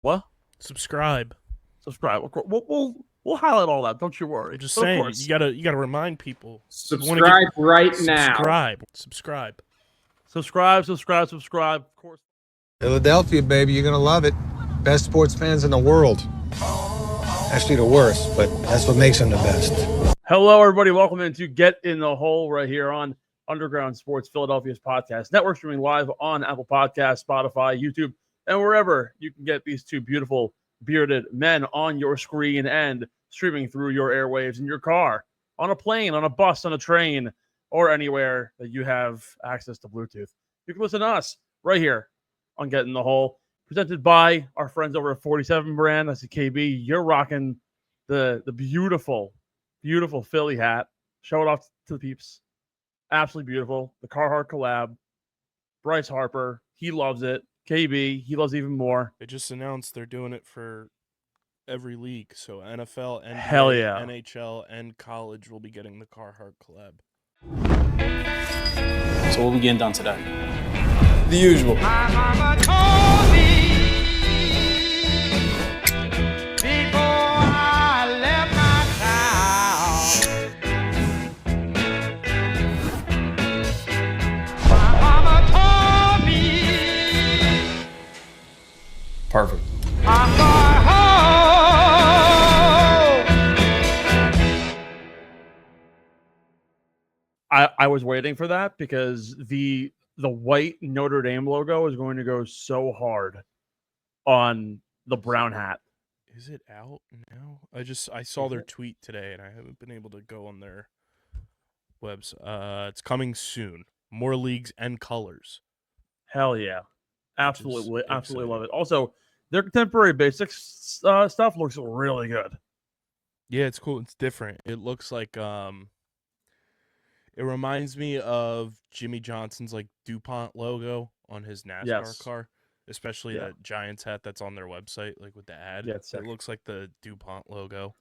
What? Subscribe. Subscribe. We'll highlight all that. Don't you worry. I'm just But of saying, course, you gotta remind people. Subscribe right now. Subscribe. subscribe. Of course. Philadelphia, baby, you're gonna love it. Best sports fans in the world. Actually, the worst, but that's what makes them the best. Hello, everybody. Welcome into Get in the Hole right here on Underground Sports Philadelphia's podcast network, streaming live on Apple Podcasts, Spotify, YouTube, and wherever you can get these two beautiful bearded men on your screen and streaming through your airwaves in your car, on a plane, on a bus, on a train, or anywhere that you have access to Bluetooth. You can listen to us right here on Get in the Hole, presented by our friends over at 47 brand. That's the KB. You're rocking the beautiful Philly hat. Show it off to the peeps. Absolutely beautiful. The Carhartt collab. Bryce Harper, he loves it. KB, he loves it even more. They just announced they're doing it for every league. So NFL, NBA, Hell yeah. NHL, and college will be getting the Carhartt collab. So what we getting done today? The usual. My mama told me before I left my town. My mama told me Perfect. I'm going home. I was waiting for that because the white Notre Dame logo is going to go so hard on the brown hat. Is it out now? I saw their tweet today, and I haven't been able to go on their website. It's coming soon. More leagues and colors. Hell yeah. Absolutely exciting. love it. Also, their contemporary basics stuff looks really good. Yeah, it's cool. It's different. It looks like it reminds me of Jimmy Johnson's like DuPont logo on his NASCAR car, especially that Giants hat that's on their website, like with the ad. Yeah, it looks like the DuPont logo.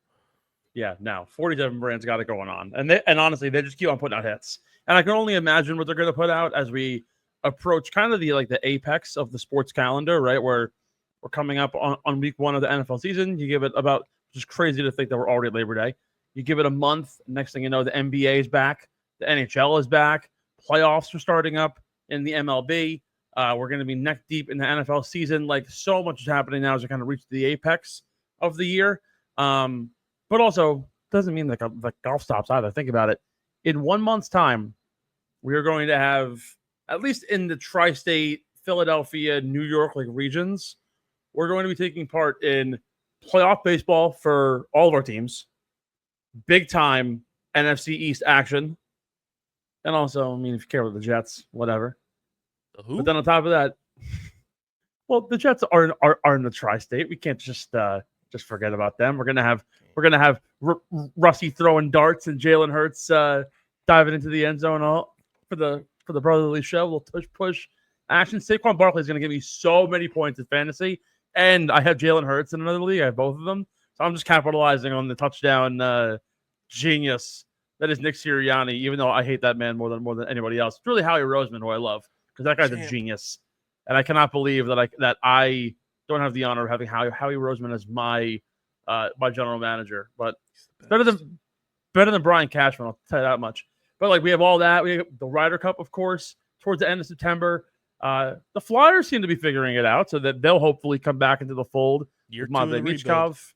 Yeah, now 47 brands got it going on, and honestly, they just keep on putting out hits. And I can only imagine what they're going to put out as we approach kind of the apex of the sports calendar, right? Where we're coming up on week one of the NFL season. You give it about, just crazy to think that we're already at Labor Day. You give it a month. Next thing you know, the NBA is back. The NHL is back. Playoffs are starting up in the MLB. We're going to be neck deep in the NFL season. Like, so much is happening now as we kind of reach the apex of the year. But also, doesn't mean that golf stops either. Think about it. In 1 month's time, we are going to have, at least in the tri-state, Philadelphia, New York regions, we're going to be taking part in playoff baseball for all of our teams, big time NFC East action. And also, I mean, if you care about the Jets, whatever. Who? But then on top of that, well, the Jets are in the tri-state. We can't just forget about them. We're gonna have Rusty throwing darts and Jalen Hurts diving into the end zone all for the brotherly show. We'll push action. Saquon Barkley is gonna give me so many points in fantasy, and I have Jalen Hurts in another league. I have both of them, so I'm just capitalizing on the touchdown genius that is Nick Sirianni, even though I hate that man more than anybody else. It's really Howie Roseman, who I love, because that guy's a genius. And I cannot believe that I don't have the honor of having Howie Roseman as my general manager. But better than Brian Cashman, I'll tell you that much. But we have all that. We have the Ryder Cup, of course, towards the end of September. The Flyers seem to be figuring it out, so that they'll hopefully come back into the fold. Matvei Michkov.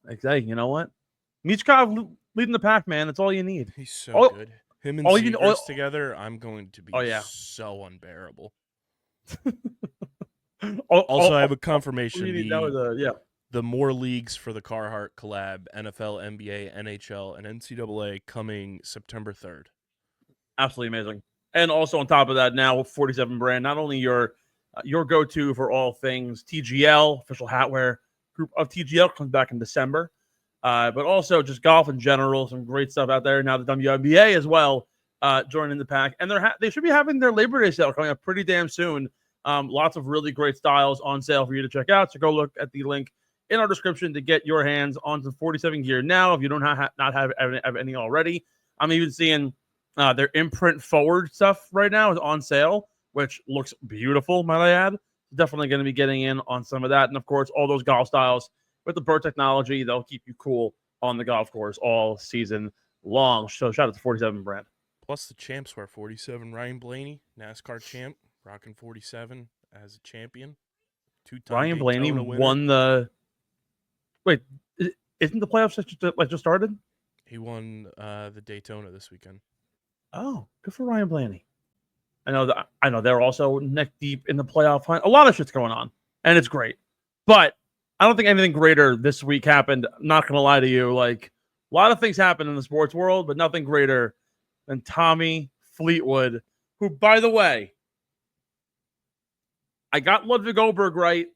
Exactly. You know what? Michkov leading the pack, man. That's all you need. He's so good. Him and Zegers together, I'm going to be so unbearable. Also, I have a confirmation. The more leagues for the Carhartt collab, NFL, NBA, NHL, and NCAA coming September 3rd. Absolutely amazing. And also on top of that, now 47 brand, not only your go-to for all things TGL, official hatwear group of TGL comes back in December. But also just golf in general, some great stuff out there. Now the WNBA as well joining the pack. And they should be having their Labor Day sale coming up pretty damn soon. Lots of really great styles on sale for you to check out. So go look at the link in our description to get your hands on some 47 gear now if you don't not have any already. I'm even seeing their imprint forward stuff right now is on sale, which looks beautiful, might I add. definitely going to be getting in on some of that. And of course, all those golf styles with the Bird technology, they'll keep you cool on the golf course all season long. So shout out to 47 brand. Plus the champs wear 47. Ryan Blaney, NASCAR champ, rocking 47 as a champion. Two-time Ryan Blaney Daytona winner. won the. Wait, isn't the playoffs just started? He won the Daytona this weekend. Oh, good for Ryan Blaney. I know they're also neck deep in the playoff hunt. A lot of shit's going on, and it's great. But I don't think anything greater this week happened. I'm not gonna lie to you. Like, a lot of things happen in the sports world, but nothing greater than Tommy Fleetwood, who, by the way, I got Ludwig Oberg right.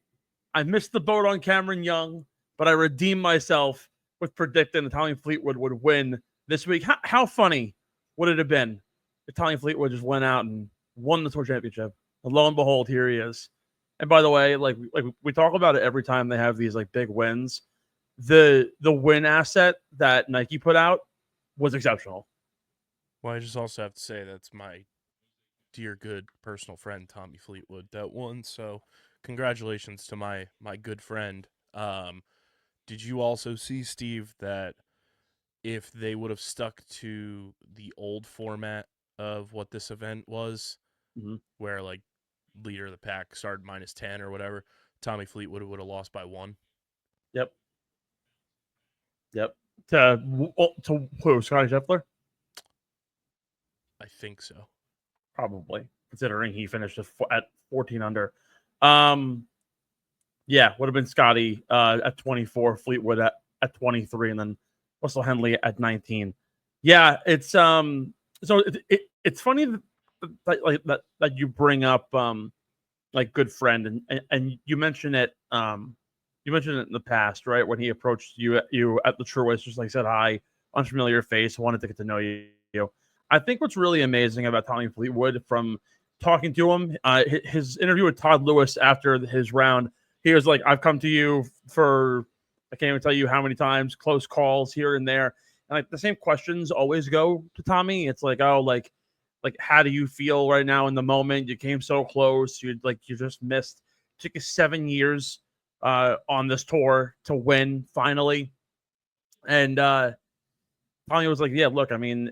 I missed the boat on Cameron Young, but I redeemed myself with predicting that Tommy Fleetwood would win this week. How funny would it have been if Tommy Fleetwood just went out and won the Tour Championship? And lo and behold, here he is. And by the way, like we talk about it every time they have these like big wins. The win asset that Nike put out was exceptional. Well, I just also have to say that's my dear good personal friend Tommy Fleetwood that won. So congratulations to my good friend. Did you also see, Steve, that if they would have stuck to the old format of what this event was, where like leader of the pack started -10 or whatever, Tommy Fleetwood would have lost by 1? Yep. To who? Scotty Scheffler? I think so. Probably, considering he finished at 14 under. Yeah, would have been Scotty at 24, Fleetwood at 23, and then Russell Henley at 19. Yeah, it's so it's funny that you bring up like good friend and you mentioned it you mentioned it in the past, right, when he approached you at the Truist, just like said hi, unfamiliar face, wanted to get to know you. I think what's really amazing about Tommy Fleetwood, from talking to him, his interview with Todd Lewis after his round, he was like, I've come to you for, I can't even tell you how many times, close calls here and there. And like the same questions always go to Tommy. It's like, oh, like how do you feel right now in the moment? You came so close. You just missed. It took you 7 years on this tour to win finally. And Tommy was like, yeah, look, I mean,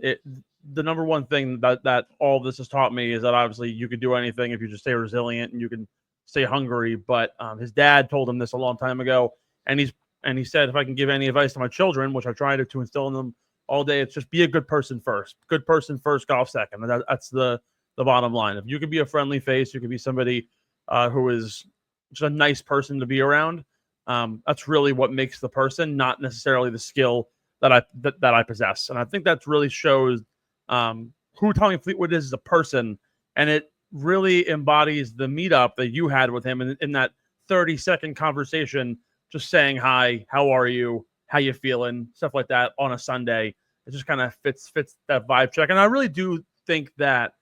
the number one thing that all this has taught me is that obviously you can do anything if you just stay resilient and you can stay hungry. But his dad told him this a long time ago, and he said, if I can give any advice to my children, which I try to instill in them all day, it's just be a good person first. Good person first, golf second. And that's the bottom line. If you can be a friendly face, you can be somebody who is just a nice person to be around. That's really what makes the person, not necessarily the skill that I possess. And I think that really shows who Tommy Fleetwood is as a person, and it really embodies the meetup that you had with him in that 30-second conversation, just saying hi, how are you, how you feeling, stuff like that on a Sunday. It just kind of fits that vibe check. And I really do think that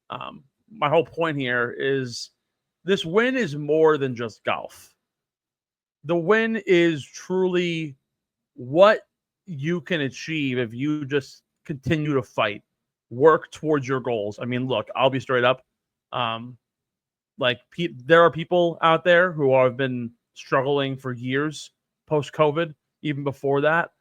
my whole point here is this win is more than just golf. The win is truly what you can achieve if you just continue to fight, work towards your goals. I mean, look, I'll be straight up. There are people out there who have been struggling for years post-COVID, even before that.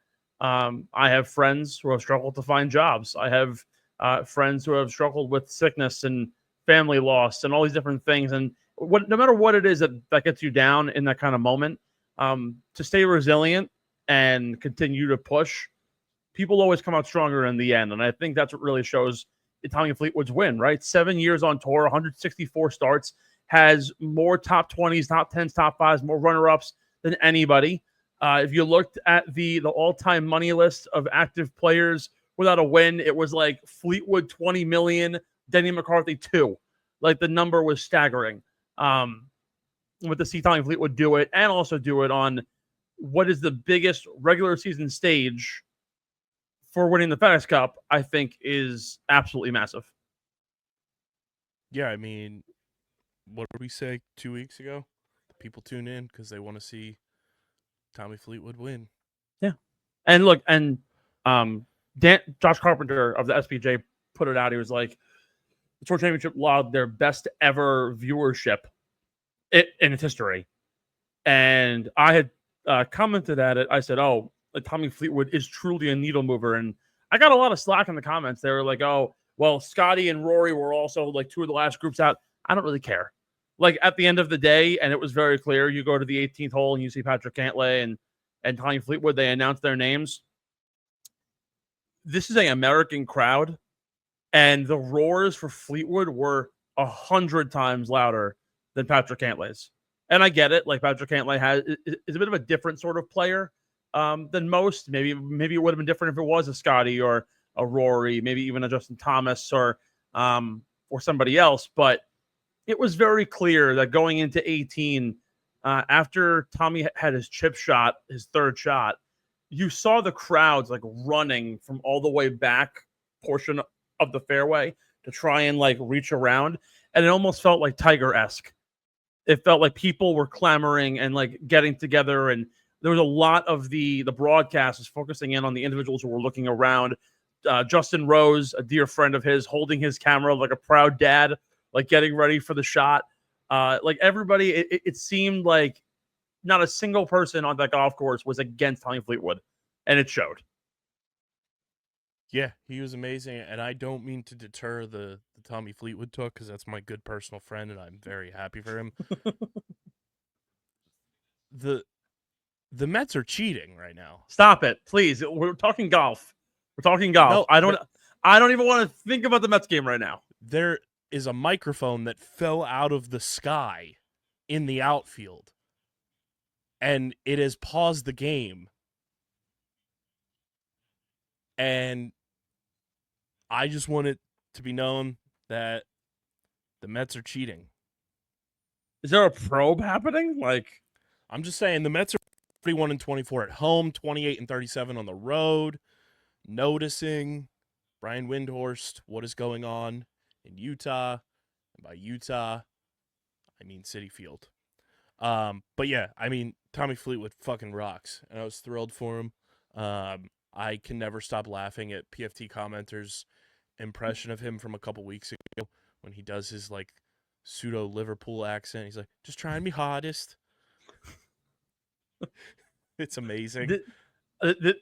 I have friends who have struggled to find jobs. I have friends who have struggled with sickness and family loss and all these different things. And no matter what it is that gets you down in that kind of moment, to stay resilient and continue to push, people always come out stronger in the end. And I think that's what really shows Tommy Fleetwood's win, right? 7 years on tour, 164 starts, has more top 20s, top 10s, top 5s, more runner-ups than anybody. If you looked at the all-time money list of active players without a win, it was like Fleetwood 20 million, Denny McCarthy 2. Like, the number was staggering. With to see Tommy Fleetwood do it, and also do it on what is the biggest regular season stage for winning the FedEx Cup, I think is absolutely massive. Yeah, I mean, what did we say 2 weeks ago? People tune in because they want to see Tommy Fleetwood win. Yeah. And look, and Josh Carpenter of the SPJ put it out. He was like, the Tour Championship logged their best ever viewership in its history. And I had commented at it. I said, "Oh, Tommy Fleetwood is truly a needle mover." And I got a lot of slack in the comments. They were like, "Oh, well, Scotty and Rory were also like two of the last groups out." I don't really care. Like at the end of the day, and it was very clear. You go to the 18th hole and you see Patrick Cantlay and Tommy Fleetwood. They announced their names. This is an American crowd, and the roars for Fleetwood were 100 times louder than Patrick Cantlay's. And I get it. Like Patrick Cantlay is a bit of a different sort of player than most. Maybe it would have been different if it was a Scotty or a Rory, maybe even a Justin Thomas or somebody else. But it was very clear that going into 18, after Tommy had his chip shot, his third shot, you saw the crowds like running from all the way back portion of the fairway to try and like reach around. And it almost felt like Tiger-esque. It felt like people were clamoring and like getting together. And there was a lot of the broadcast was focusing in on the individuals who were looking around. Justin Rose, a dear friend of his, holding his camera like a proud dad, like getting ready for the shot. Like everybody, it seemed like not a single person on that golf course was against Tommy Fleetwood, and it showed. Yeah, he was amazing, and I don't mean to deter the Tommy Fleetwood talk because that's my good personal friend, and I'm very happy for him. The Mets are cheating right now. Stop it, please. We're talking golf. We're talking golf. No, I don't even want to think about the Mets game right now. There is a microphone that fell out of the sky in the outfield, and it has paused the game. And I just want it to be known that the Mets are cheating. Is there a probe happening? Like, I'm just saying the Mets are 31-24 at home, 28-37 on the road. Noticing Brian Windhorst, what is going on in Utah. And by Utah, I mean Citi Field. But yeah, I mean, Tommy Fleetwood fucking rocks. And I was thrilled for him. I can never stop laughing at PFT commenters' impression of him from a couple weeks ago when he does his like pseudo Liverpool accent. He's like, just trying to be hottest. It's amazing. The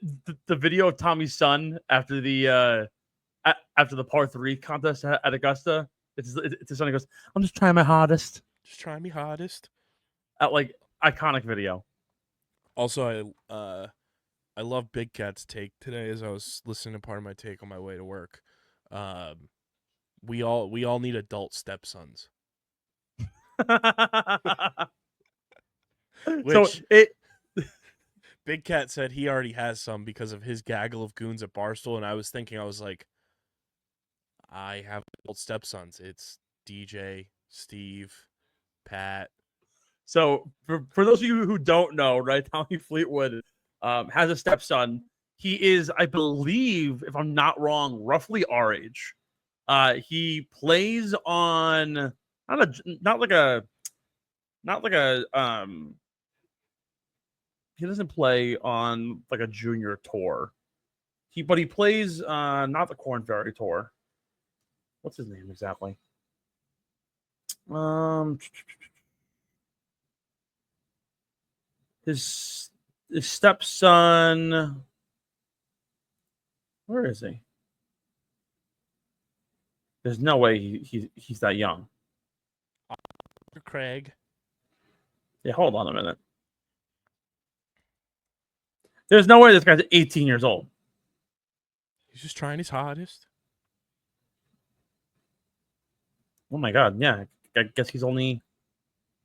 video of Tommy's son after the par 3 contest at Augusta. It's his son. He goes, "I'm just trying my hardest." Just trying to be hottest. At like iconic video. Also, I love Big Cat's take today as I was listening to part of my take on my way to work. We all need adult stepsons. Which, Big Cat said he already has some because of his gaggle of goons at Barstool, and I was like, I have adult stepsons. It's DJ, Steve, Pat. So for those of you who don't know, right, Tommy Fleetwood has a stepson. He is, I believe, if I'm not wrong, roughly our age. He plays on he doesn't play on like a junior tour. But he plays not the Corn Ferry Tour. What's his name exactly? His stepson. Where is he? There's no way he's that young. Craig. Yeah, hold on a minute. There's no way this guy's 18 years old. He's just trying his hardest. Oh my god, yeah. I guess he's only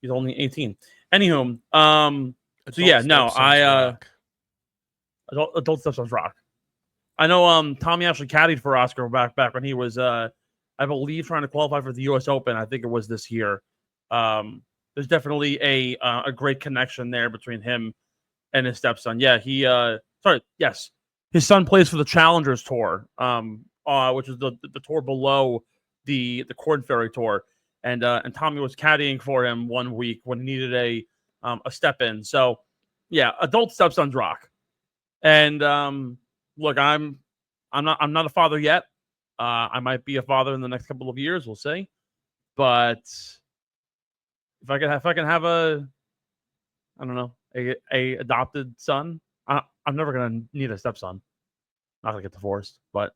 18. Anywho, so yeah, no, adult stepsons rock. I know Tommy actually caddied for Oscar back when he was I believe trying to qualify for the US Open. I think it was this year. There's definitely a great connection there between him and his stepson. Yeah, his son plays for the Challengers Tour, which is the tour below the Corn Ferry Tour, and Tommy was caddying for him one week when he needed a step in. So yeah, adult stepsons rock. And look, I'm not a father yet. I might be a father in the next couple of years. We'll see. But if I can have a, I don't know, a adopted son, I'm never gonna need a stepson. Not gonna get divorced, but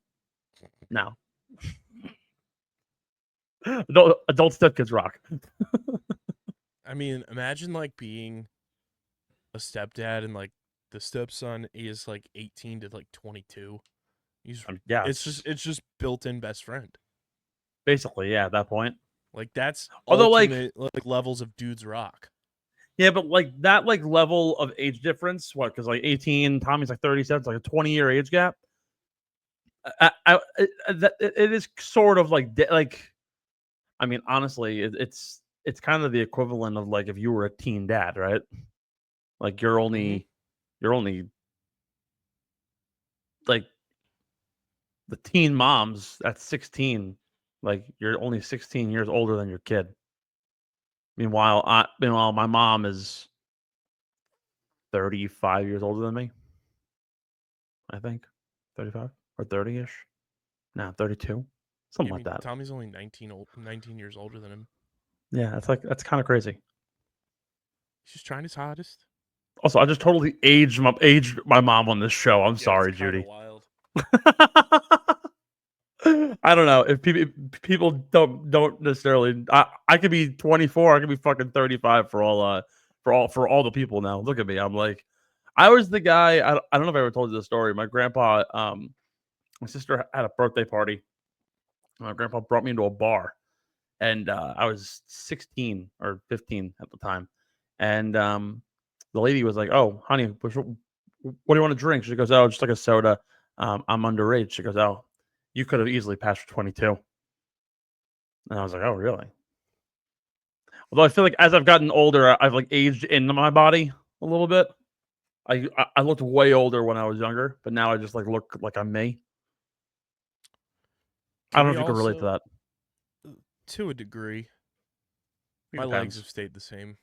no. Adult stepkids rock. I mean, imagine like being a stepdad and like the stepson is like 18 to like 22. Yeah, it's just built-in best friend. Basically, yeah, at that point. Like that's Although, ultimate like levels of dudes rock. Yeah, but like that like level of age difference, what? Because like 18, Tommy's like 37, it's like a 20-year age gap. It is sort of like I mean, honestly, it's kind of the equivalent of like if you were a teen dad, right? Like you're only like the teen moms at 16, like you're only 16 years older than your kid. Meanwhile, my mom is 35 years older than me. I think 35 or 30-ish. No, 32. Something like that. Tommy's only 19 years older than him. Yeah, that's kind of crazy. He's just trying his hardest. Also, I just totally aged my mom on this show. I'm sorry, Judy. Wild. I don't know if people don't necessarily. I could be 24. I could be fucking 35 for all the people now. Look at me. I'm like, I was the guy. I don't know if I ever told you the story. My grandpa, my sister had a birthday party. My grandpa brought me into a bar, and I was 16 or 15 at the time, and the lady was like, "Oh, honey, what do you want to drink?" She goes, "Oh, just like a soda. I'm underage." She goes, "Oh, you could have easily passed for 22." And I was like, "Oh, really?" Although I feel like as I've gotten older, I've like aged into my body a little bit. I looked way older when I was younger, but now I just like look like I'm me. I don't know if you can relate to that. To a degree. It My legs depends. have stayed the same.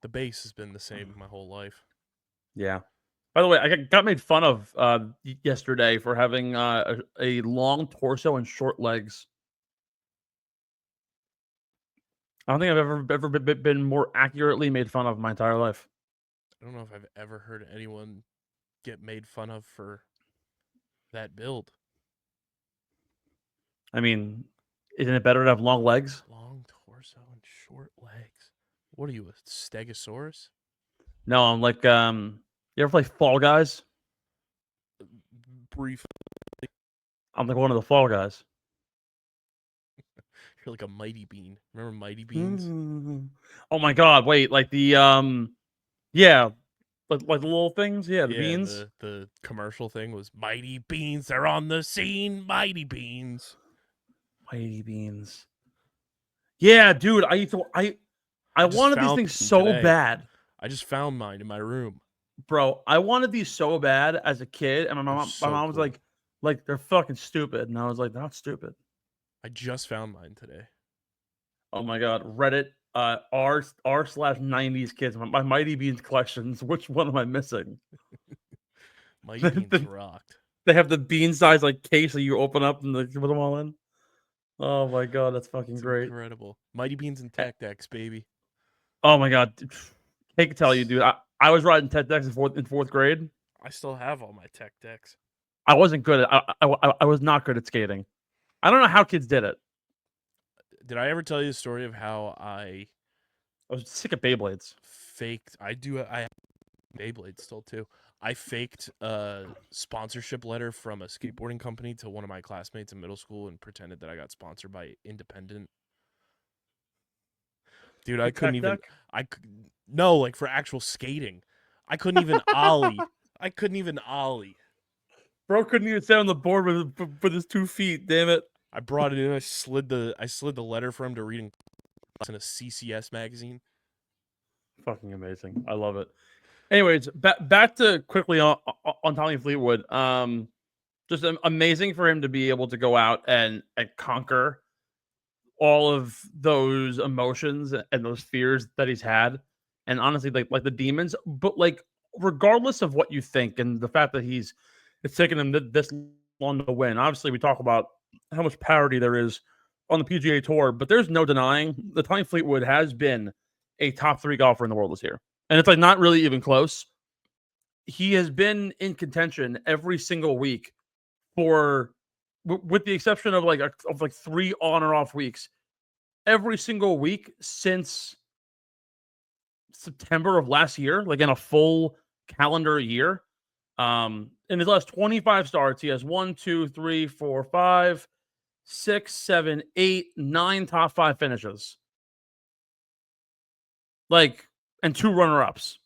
The base has been the same my whole life. Yeah. By the way, I got made fun of yesterday for having a long torso and short legs. I don't think I've ever been more accurately made fun of in my entire life. I don't know if I've ever heard anyone get made fun of for that build. I mean, isn't it better to have long legs? Long torso and short legs. What are you, a stegosaurus? No, I'm like, you ever play Fall Guys? Brief. I'm like one of the Fall Guys. You're like a Mighty Bean. Remember Mighty Beans? Oh my God! Wait, like the yeah, like the little things, yeah, the beans. The commercial thing was Mighty Beans. They're on the scene. Mighty Beans. Mighty Beans. Yeah, dude, I wanted these things so bad. I just found mine in my room. Bro, I wanted these so bad as a kid, and my mom was cool. like they're fucking stupid, and I was like, they're not stupid. I just found mine today. Oh my God, Reddit, r/90s kids, my Mighty Beans collections. Which one am I missing? Mighty Beans rocked. They have the bean size like case that you open up and put them all in. Oh my God, that's fucking great. Incredible. Mighty Beans and Tech Decks, baby. Oh my God. I can tell you, dude. I was riding Tech Decks in fourth grade. I still have all my Tech Decks. I wasn't good at I was not good at skating. I don't know how kids did it. Did I ever tell you the story of how I was sick of Beyblades? I have Beyblades still too. I faked a sponsorship letter from a skateboarding company to one of my classmates in middle school and pretended that I got sponsored by Independent. Dude, I couldn't even. No, like for actual skating, I couldn't even ollie. I couldn't even ollie. Bro couldn't even stay on the board with his 2 feet. Damn it! I brought it in. I slid the letter for him to read in a CCS magazine. Fucking amazing! I love it. Anyways, back to quickly on Tommy Fleetwood. Just amazing for him to be able to go out and conquer all of those emotions and those fears that he's had, and honestly, like the demons. But like, regardless of what you think, and the fact that it's taken him this long to win. Obviously, we talk about how much parity there is on the PGA Tour, but there's no denying that Tommy Fleetwood has been a top 3 golfer in the world this year. And it's like not really even close. He has been in contention every single week for, with the exception of like 3 on or off weeks, every single week since September of last year, like in a full calendar year. In his last 25 starts, he has 1, 2, 3, 4, 5, 6, 7, 8, 9 top 5 finishes. Like, and 2 runner-ups.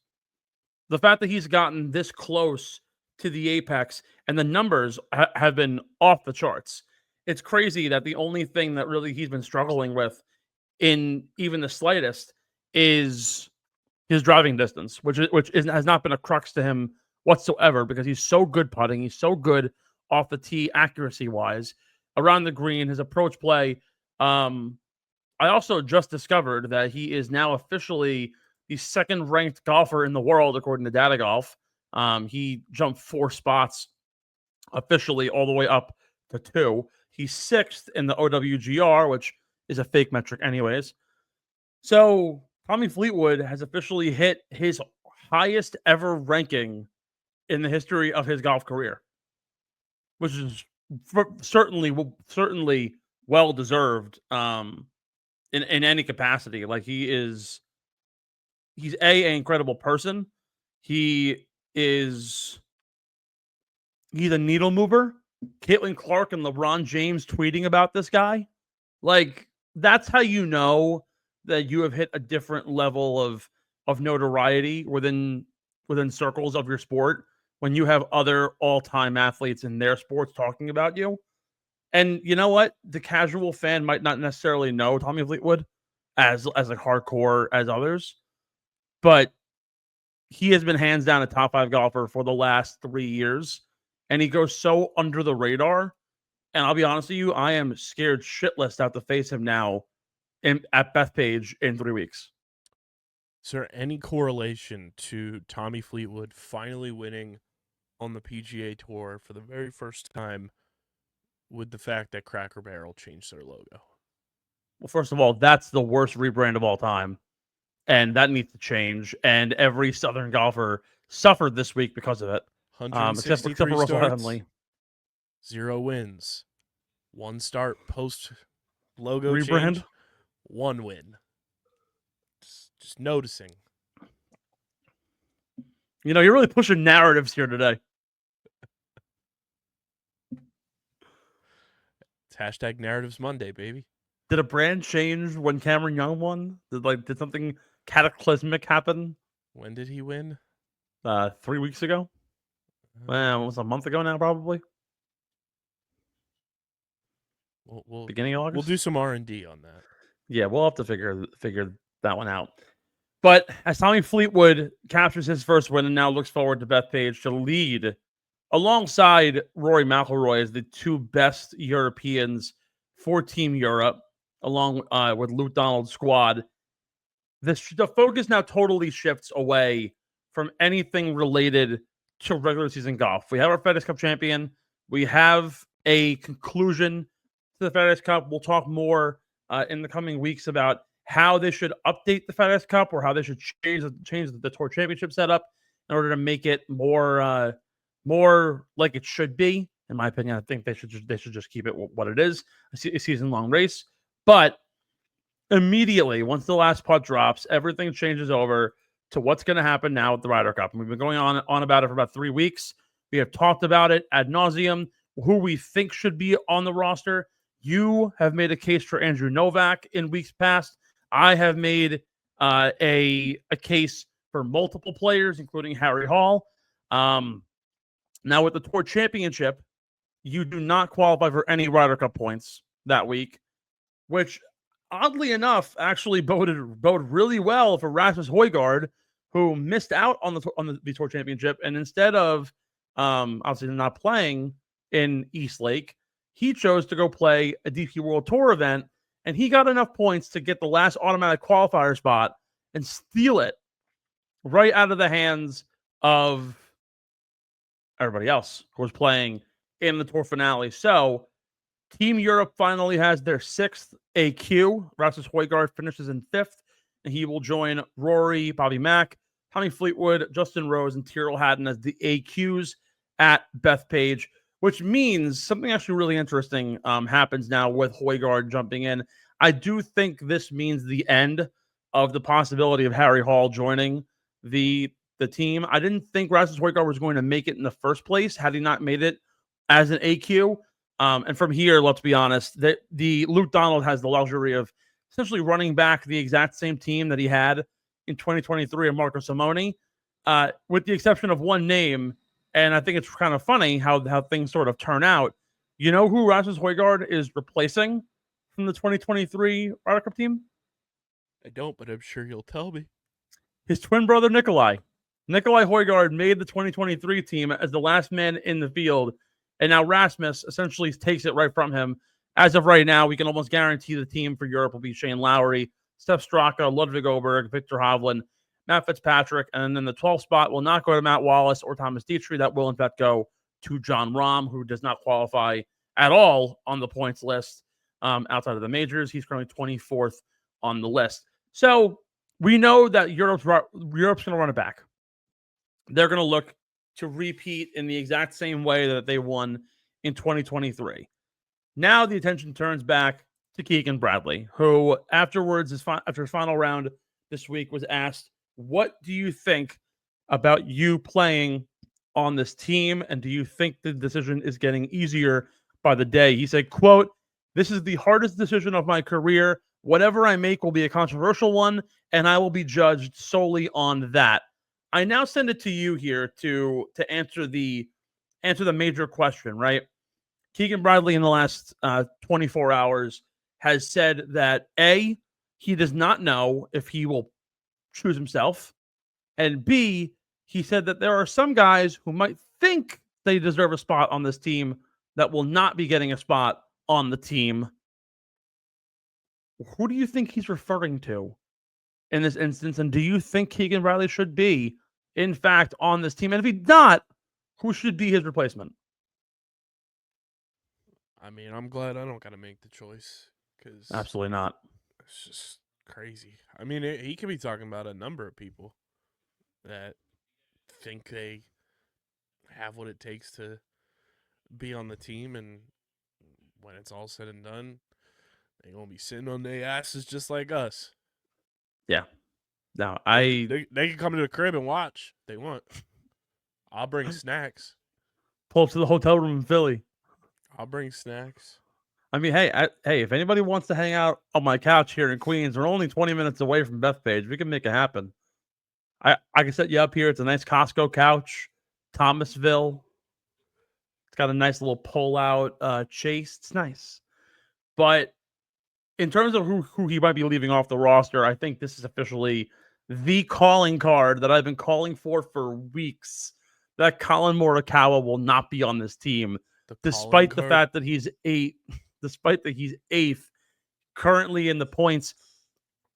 The fact that he's gotten this close to the apex and the numbers have been off the charts. It's crazy that the only thing that really he's been struggling with in even the slightest is his driving distance, which has not been a crux to him whatsoever because he's so good putting. He's so good off the tee accuracy-wise. Around the green, his approach play. I also just discovered that he is now officially the 2nd-ranked golfer in the world, according to Data Golf. He jumped 4 spots officially all the way up to 2. He's 6th in the OWGR, which is a fake metric anyways. So Tommy Fleetwood has officially hit his highest ever ranking in the history of his golf career, which is certainly well deserved in any capacity. Like he's an incredible person. He's a needle mover. Caitlin Clark and LeBron James tweeting about this guy. Like, that's how you know that you have hit a different level of notoriety within circles of your sport when you have other all-time athletes in their sports talking about you. And you know what? The casual fan might not necessarily know Tommy Fleetwood as like hardcore as others, but he has been hands down a top 5 golfer for the last 3 years, and he goes so under the radar. And I'll be honest with you, I am scared shitless to have to face him now at Bethpage in 3 weeks. Is there any correlation to Tommy Fleetwood finally winning on the PGA Tour for the very first time with the fact that Cracker Barrel changed their logo? Well, first of all, that's the worst rebrand of all time, and that needs to change. And every Southern golfer suffered this week because of it, except for Russell starts, Henley. 0 wins, 1 start post logo Rebrand? change, 1 win. Just noticing. You know, you're really pushing narratives here today. It's hashtag Narratives Monday, baby. Did a brand change when Cameron Young won? Did something cataclysmic happen? When did he win? 3 weeks ago. Well, it was a month ago now, probably. We'll Beginning of August. We'll do some R&D on that. Yeah, we'll have to figure that one out. But as Tommy Fleetwood captures his first win and now looks forward to Bethpage to lead alongside Rory McIlroy as the 2 best Europeans for Team Europe, along with Luke Donald's squad, the focus now totally shifts away from anything related to regular season golf. We have our FedEx Cup champion. We have a conclusion to the FedEx Cup. We'll talk more in the coming weeks about how they should update the FedEx Cup or how they should change the Tour Championship setup in order to make it more like it should be. In my opinion, I think they should just keep it what it is, a season-long race. But immediately, once the last putt drops, everything changes over to what's going to happen now with the Ryder Cup. And we've been going on about it for about 3 weeks. We have talked about it ad nauseum, who we think should be on the roster. You have made a case for Andrew Novak in weeks past. I have made a case for multiple players, including Harry Hall. Now, with the Tour Championship, you do not qualify for any Ryder Cup points that week, which, oddly enough, actually boded really well for Rasmus Højgaard, who missed out on the Tour Championship, and instead of obviously not playing in East Lake, he chose to go play a DP World Tour event, and he got enough points to get the last automatic qualifier spot and steal it right out of the hands of everybody else who was playing in the Tour finale. So Team Europe finally has their 6th AQ. Rasmus Højgaard finishes in 5th, and he will join Rory, Bobby Mack, Tommy Fleetwood, Justin Rose, and Tyrrell Hatton as the AQs at Bethpage, which means something actually really interesting happens now with Højgaard jumping in. I do think this means the end of the possibility of Harry Hall joining the team. I didn't think Rasmus Højgaard was going to make it in the first place had he not made it as an AQ. And from here, let's be honest, the Luke Donald has the luxury of essentially running back the exact same team that he had in 2023 of Marco Simone, with the exception of one name. And I think it's kind of funny how things sort of turn out. You know who Rasmus Højgaard is replacing from the 2023 Ryder Cup team? I don't, but I'm sure you'll tell me. His twin brother, Nikolai. Nikolai Højgaard made the 2023 team as the last man in the field. And now Rasmus essentially takes it right from him. As of right now, we can almost guarantee the team for Europe will be Shane Lowry, Steph Straka, Ludwig Oberg, Victor Hovland, Matt Fitzpatrick, and then the 12th spot will not go to Matt Wallace or Thomas Dietrich. That will, in fact, go to John Rahm, who does not qualify at all on the points list outside of the majors. He's currently 24th on the list. So we know that Europe's going to run it back. They're going to look to repeat in the exact same way that they won in 2023. Now the attention turns back to Keegan Bradley, who afterwards, after his final round this week, was asked, what do you think about you playing on this team? And do you think the decision is getting easier by the day? He said, quote, "This is the hardest decision of my career. Whatever I make will be a controversial one, and I will be judged solely on that." I now send it to you here to answer the major question, right? Keegan Bradley in the last 24 hours has said that A, he does not know if he will choose himself, and B, he said that there are some guys who might think they deserve a spot on this team that will not be getting a spot on the team. Who do you think he's referring to in this instance? And do you think Keegan Bradley should be, in fact, on this team? And if he's not, who should be his replacement? I mean, I'm glad I don't got to make the choice because Absolutely not. it's just crazy. I mean, he could be talking about a number of people that think they have what it takes to be on the team, and when it's all said and done, they're going to be sitting on their asses just like us. Yeah. No, They can come to the crib and watch if they want. I'll bring snacks. pull up to the hotel room in Philly. I'll bring snacks. I mean, hey, if anybody wants to hang out on my couch here in Queens, we're only 20 minutes away from Bethpage. We can make it happen. I can set you up here. It's a nice Costco couch, Thomasville. It's got a nice little pull-out chase. It's nice. But in terms of who he might be leaving off the roster, I think this is officially the calling card that I've been calling for weeks, that Colin Morikawa will not be on this team, despite the fact that he's eighth currently in the points.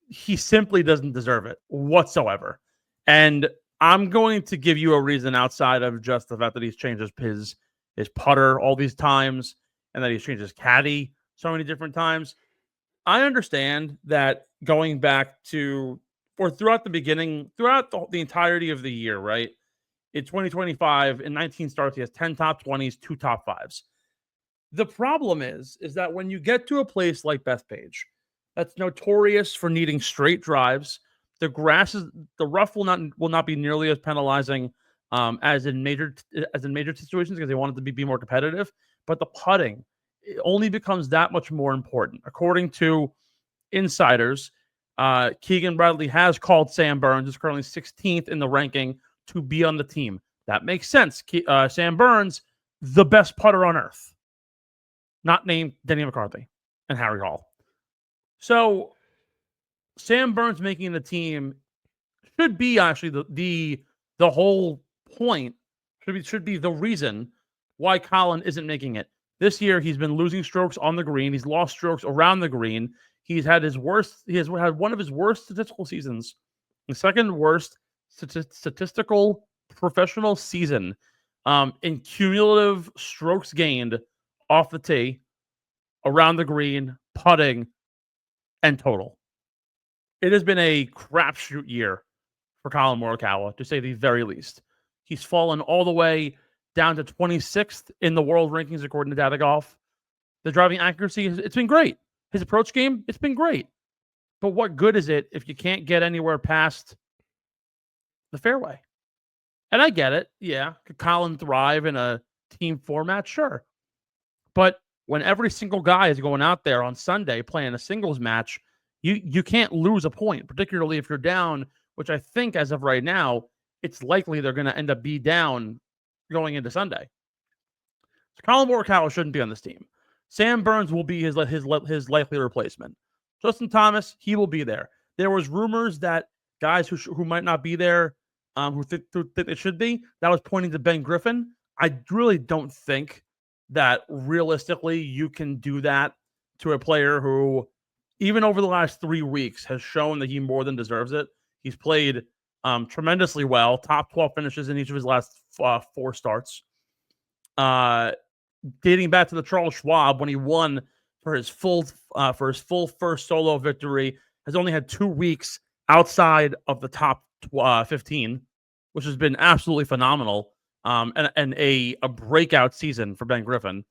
He simply doesn't deserve it whatsoever. And I'm going to give you a reason outside of just the fact that he's changed his putter all these times and that he's changed his caddy so many different times. I understand that going back to, or throughout the entirety of the year, right? In 2025, in 19 starts, he has 10 top 20s, 2 top 5s. The problem is that when you get to a place like Bethpage, that's notorious for needing straight drives, the rough will not be nearly as penalizing as in major situations because they want it to be more competitive. But the putting, it only becomes that much more important. According to insiders, Keegan Bradley has called Sam Burns, who's currently 16th in the ranking, to be on the team. That makes sense. Sam Burns, the best putter on earth, not named Denny McCarthy and Harry Hall. So Sam Burns making the team should be actually the whole point. Should be the reason why Colin isn't making it. This year, he's been losing strokes on the green. He's lost strokes around the green. He has had one of his worst statistical seasons, the second worst statistical professional season in cumulative strokes gained off the tee. around the green, putting, and total. It has been a crapshoot year for Colin Morikawa, to say the very least. He's fallen all the way down to 26th in the world rankings according to Data Golf. The driving accuracy, it's been great. His approach game, it's been great. But what good is it if you can't get anywhere past the fairway? And I get it. Yeah. Could Colin thrive in a team format? Sure. But when every single guy is going out there on Sunday playing a singles match, you can't lose a point, particularly if you're down, which I think as of right now, it's likely they're going to end up be down going into Sunday. So Colin Morikawa shouldn't be on this team. Sam Burns will be his likely replacement. Justin Thomas, he will be there. There was rumors that guys who might not be there, who think they should be, that was pointing to Ben Griffin. I really don't think that realistically you can do that to a player who, even over the last 3 weeks, has shown that he more than deserves it. He's played tremendously well, top 12 finishes in each of his last 4 starts. Dating back to the Charles Schwab when he won for his full first solo victory, has only had 2 weeks outside of the top 15, which has been absolutely phenomenal. And a breakout season for Ben Griffin.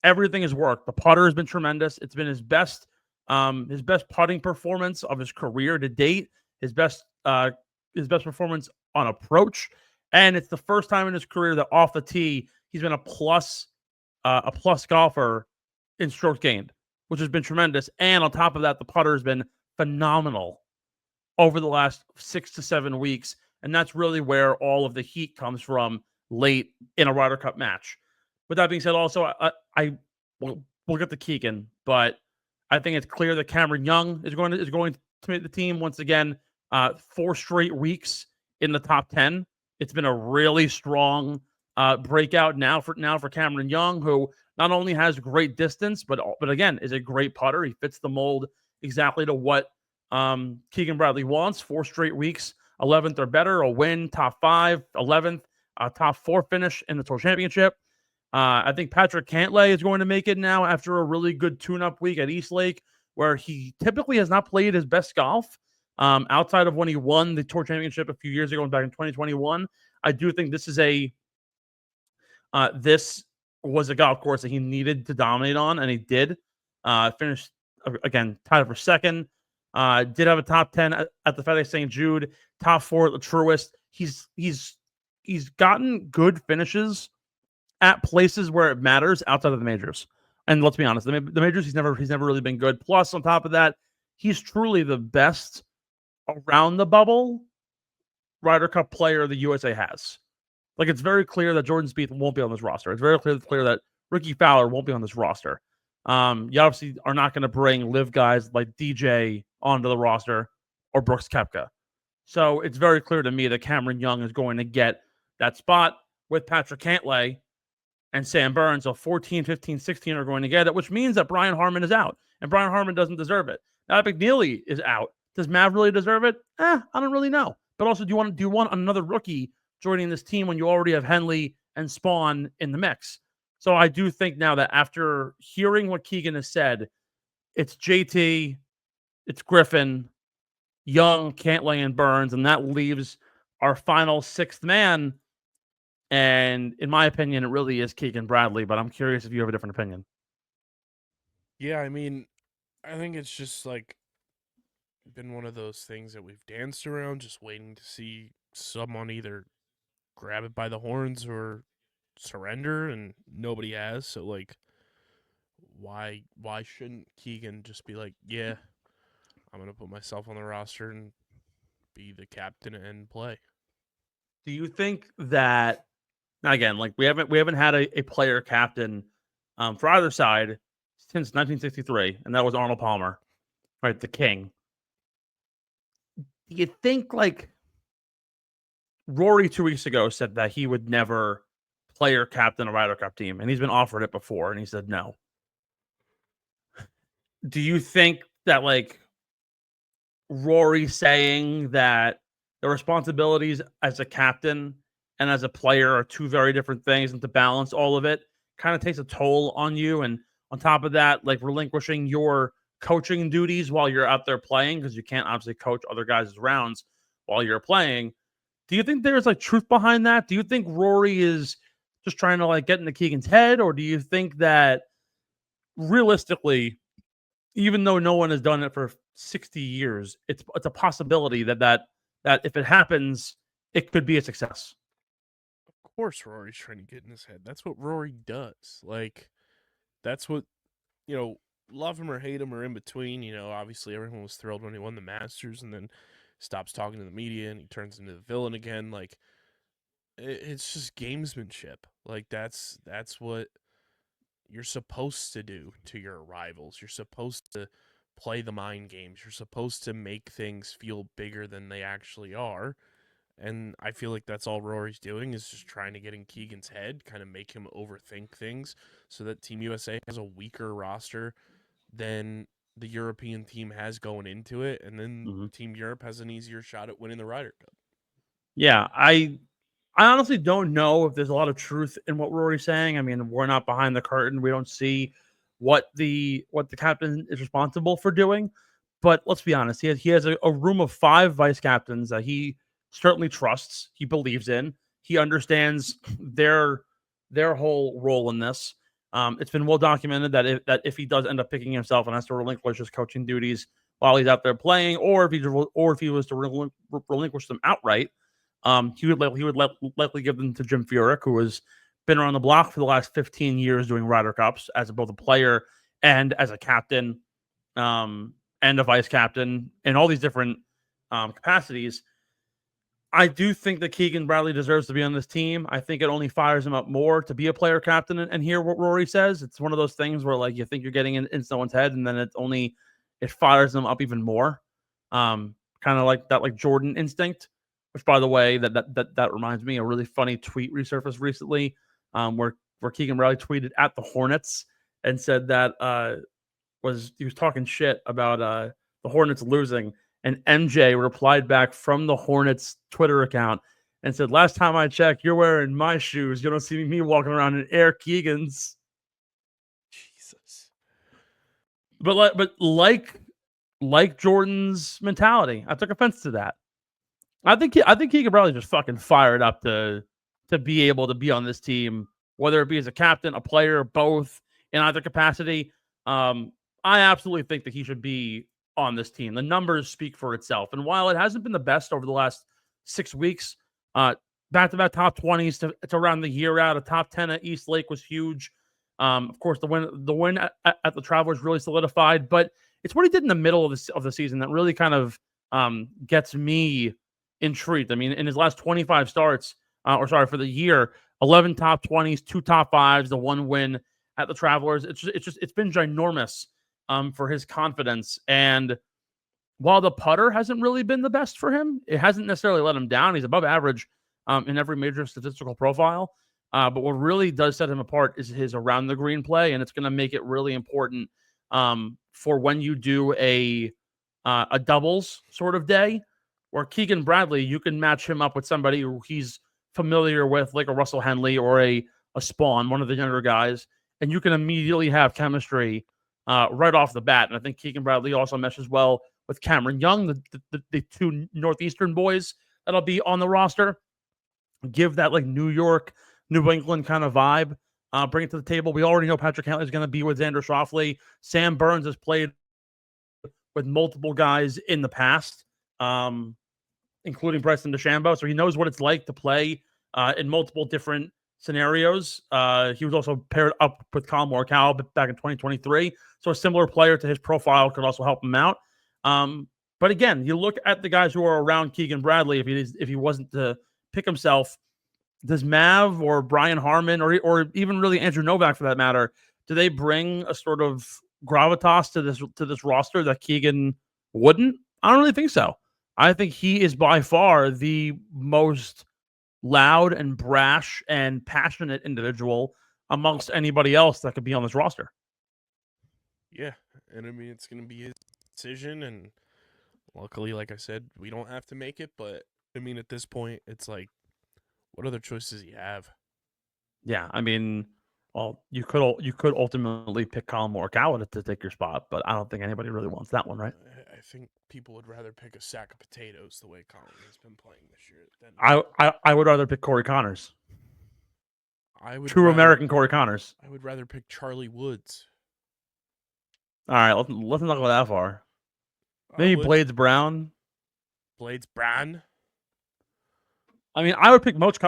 Everything has worked. The putter has been tremendous. It's been his best putting performance of his career to date. His best performance on approach, and it's the first time in his career that off the tee he's been a plus golfer in strokes gained, which has been tremendous. And on top of that, the putter has been phenomenal over the last 6 to 7 weeks, and that's really where all of the heat comes from late in a Ryder Cup match. With that being said, also we'll get to Keegan, but I think it's clear that Cameron Young is going to make the team once again. 4 straight weeks in the top 10. It's been a really strong breakout now for Cameron Young, who not only has great distance, but again is a great putter. He fits the mold exactly to what Keegan Bradley wants. 4 straight weeks, 11th or better, a win, top 5, 11th, top 4 finish in the Tour Championship. I think Patrick Cantlay is going to make it now after a really good tune-up week at East Lake, where he typically has not played his best golf. Outside of when he won the Tour Championship a few years ago, back in 2021, I do think this was a golf course that he needed to dominate on, and he did. Finished again, tied for second. Did have a top 10 at the FedEx St. Jude, top 4 at the Truist. He's gotten good finishes at places where it matters outside of the majors. And let's be honest, the majors he's never really been good. Plus, on top of that, he's truly the best around the bubble Ryder Cup player the USA has. Like, it's very clear that Jordan Spieth won't be on this roster. It's very clear that Ricky Fowler won't be on this roster. You obviously are not going to bring live guys like DJ onto the roster or Brooks Koepka. So it's very clear to me that Cameron Young is going to get that spot with Patrick Cantlay and Sam Burns. So 14, 15, 16 are going to get it, which means that Brian Harman is out. And Brian Harman doesn't deserve it. Now, McNeely is out. Does Mav really deserve it? I don't really know. But also, do you want another rookie joining this team when you already have Henley and Spawn in the mix? So I do think now that after hearing what Keegan has said, it's JT, it's Griffin, Young, Cantlay, and Burns, and that leaves our final 6th man. And in my opinion, it really is Keegan Bradley, but I'm curious if you have a different opinion. Yeah, I mean, I think it's just like been one of those things that we've danced around, just waiting to see someone either grab it by the horns or surrender, and nobody has. So, like, why shouldn't Keegan just be like, yeah, I'm gonna put myself on the roster and be the captain and play? Do you think that, again, like we haven't had a player captain for either side since 1963, and that was Arnold Palmer, right, the king. Do you think, like, Rory 2 weeks ago said that he would never player captain a Ryder Cup team, and he's been offered it before, and he said no. Do you think that, like, Rory saying that the responsibilities as a captain and as a player are 2 very different things, and to balance all of it kind of takes a toll on you, and On top of that, like relinquishing your coaching duties while you're out there playing, because you can't obviously coach other guys' rounds while you're playing. Do you think there's like truth behind that? Do you think Rory is just trying to like get into Keegan's head, or do you think that realistically, even though no one has done it for 60 years, it's a possibility that if it happens, it could be a success? Of course Rory's trying to get in his head. That's what Rory does. Like, that's what, love him or hate him or in between. Obviously everyone was thrilled when he won the Masters and then stops talking to the media and he turns into the villain again. Like, it's just gamesmanship. Like, that's what you're supposed to do to your rivals. You're supposed to play the mind games. You're supposed to make things feel bigger than they actually are. And I feel like that's all Rory's doing, is just trying to get in Keegan's head, kind of make him overthink things so that Team USA has a weaker roster than the European team has going into it. And then Team Europe has an easier shot at winning the Ryder Cup. Yeah, I honestly don't know if there's a lot of truth in what Rory's saying. I mean, we're not behind the curtain. We don't see what the captain is responsible for doing. But let's be honest, he has a room of 5 vice captains that he certainly trusts, he believes in. He understands their whole role in this. It's been well documented that if he does end up picking himself and has to relinquish his coaching duties while he's out there playing, or if he was to relinquish them outright, he would likely give them to Jim Furyk, who has been around the block for the last 15 years doing Ryder Cups as both a player and as a captain, and a vice captain in all these different capacities. I do think that Keegan Bradley deserves to be on this team. I think it only fires him up more to be a player captain and hear what Rory says. It's one of those things where like you think you're getting in someone's head, and then it fires them up even more. Kind of like that, like Jordan instinct. Which, by the way, that reminds me, a really funny tweet resurfaced recently, where Keegan Bradley tweeted at the Hornets and said that he was talking shit about the Hornets losing. And MJ replied back from the Hornets Twitter account and said, "Last time I checked, you're wearing my shoes. You don't see me walking around in Air Keegan's." Jesus. But like Jordan's mentality, I took offense to that. I think Keegan Bradley just fucking fired up to be able to be on this team, whether it be as a captain, a player, both in either capacity. I absolutely think that he should be on this team. The numbers speak for itself. And while it hasn't been the best over the last 6 weeks, back-to-back top 20s to round the year out, a top 10 at East Lake was huge. Of course, the win at the Travelers really solidified, but it's what he did in the middle of the season that really kind of gets me intrigued. I mean, in his last 25 starts, for the year, 11 top 20s, 2 top 5s, the 1 win at the Travelers. It's been ginormous for his confidence. And while the putter hasn't really been the best for him, it hasn't necessarily let him down. He's above average in every major statistical profile. But what really does set him apart is his around the green play, and it's going to make it really important for when you do a doubles sort of day, where Keegan Bradley, you can match him up with somebody who he's familiar with, like a Russell Henley or a Spawn, one of the younger guys, and you can immediately have chemistry right off the bat. And I think Keegan Bradley also meshes well with Cameron Young, the 2 Northeastern boys that'll be on the roster. Give that like New York, New England kind of vibe. Bring it to the table. We already know Patrick Cantlay is going to be with Xander Schauffele. Sam Burns has played with multiple guys in the past, including Bryson DeChambeau, so he knows what it's like to play in multiple different scenarios. He was also paired up with Colin Morikawa back in 2023, so a similar player to his profile could also help him out. But again, you look at the guys who are around Keegan Bradley. If he wasn't to pick himself, does Mav or Brian Harman or even really Andrew Novak for that matter, do they bring a sort of gravitas to this roster that Keegan wouldn't? I don't really think so. I think he is by far the most loud and brash and passionate individual amongst anybody else that could be on this roster. Yeah, and I mean, it's going to be his decision, and luckily, like I said, we don't have to make it, but I mean, at this point, it's like, what other choices do you have? Yeah, I mean, Well, you could ultimately pick Colin Morikawa to take your spot, but I don't think anybody really wants that one, right? I think people would rather pick a sack of potatoes the way Colin has been playing this year. Than I would rather pick Corey Connors. I would True rather, American Corey Connors. I would rather pick Charlie Woods. All right, let's not go that far. I Maybe would. Blades Brown. Blades Brown. I mean, I would pick most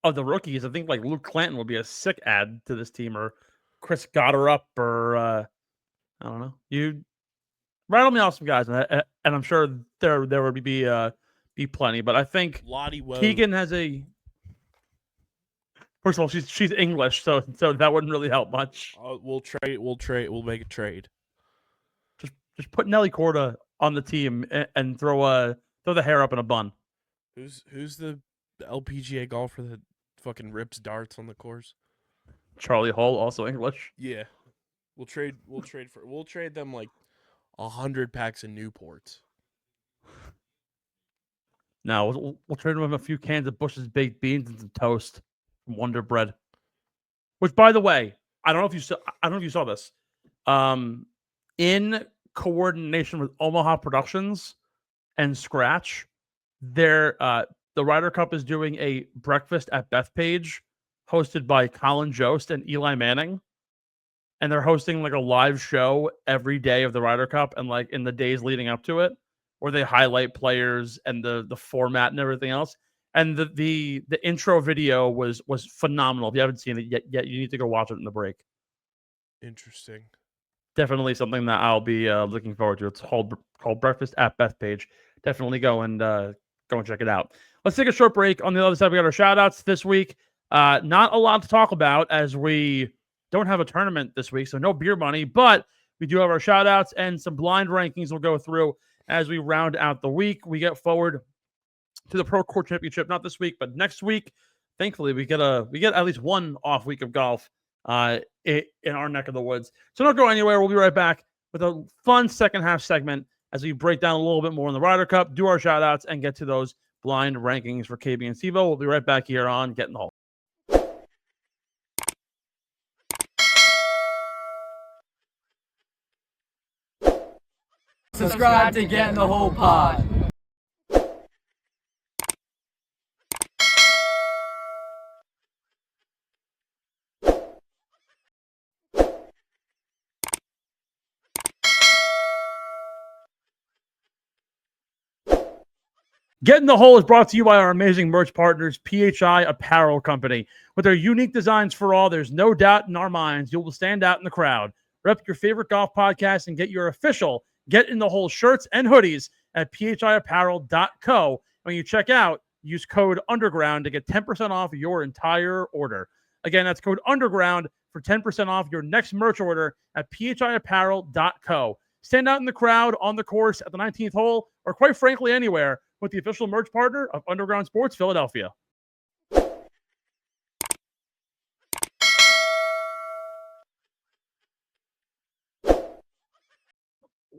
of the rookies. I think like Luke Clanton would be a sick add to this team, or Chris Gotterup, or I don't know. You rattle me off some guys, and I'm sure there would be plenty. But I think Lottie Woe. Keegan has a. First of all, she's English, so that wouldn't really help much. We'll trade. We'll make a trade. Just put Nelly Corda on the team and throw the hair up in a bun. Who's the LPGA golfer that fucking rips darts on the course? Charlie Hull, also English. Yeah, we'll trade them like 100 packs of Newports. No, we'll trade them a few cans of Bush's baked beans and some toast from Wonder Bread. Which, by the way, I don't know if you saw this. In coordination with Omaha Productions and Scratch, the Ryder Cup is doing a breakfast at Bethpage hosted by Colin Jost and Eli Manning. And they're hosting like a live show every day of the Ryder Cup and like in the days leading up to it, where they highlight players and the format and everything else. And the intro video was phenomenal. If you haven't seen it yet, you need to go watch it in the break. Interesting. Definitely something that I'll be looking forward to. It's called Breakfast at Bethpage. Definitely go and check it out. Let's take a short break. On the other side, we got our shout outs this week. Not a lot to talk about as we don't have a tournament this week, so no beer money, but we do have our shout outs and some blind rankings we'll go through as we round out the week. We get forward to the Pro Court Championship, not this week, but next week. Thankfully, we get at least one off week of golf in our neck of the woods. So don't go anywhere. We'll be right back with a fun second half segment as we break down a little bit more in the Ryder Cup, do our shout outs, and get to those blind rankings for KB and Sivo. We'll be right back here on Get in the Hole. Subscribe to Get in the Hole Pod. Get in the Hole is brought to you by our amazing merch partners, PHI Apparel Company. With their unique designs for all, there's no doubt in our minds you will stand out in the crowd. Rep your favorite golf podcast and get your official Get in the Hole shirts and hoodies at phiapparel.co. When you check out, use code UNDERGROUND to get 10% off your entire order. Again, that's code UNDERGROUND for 10% off your next merch order at phiapparel.co. Stand out in the crowd, on the course, at the 19th hole, or quite frankly anywhere with the official merch partner of Underground Sports Philadelphia.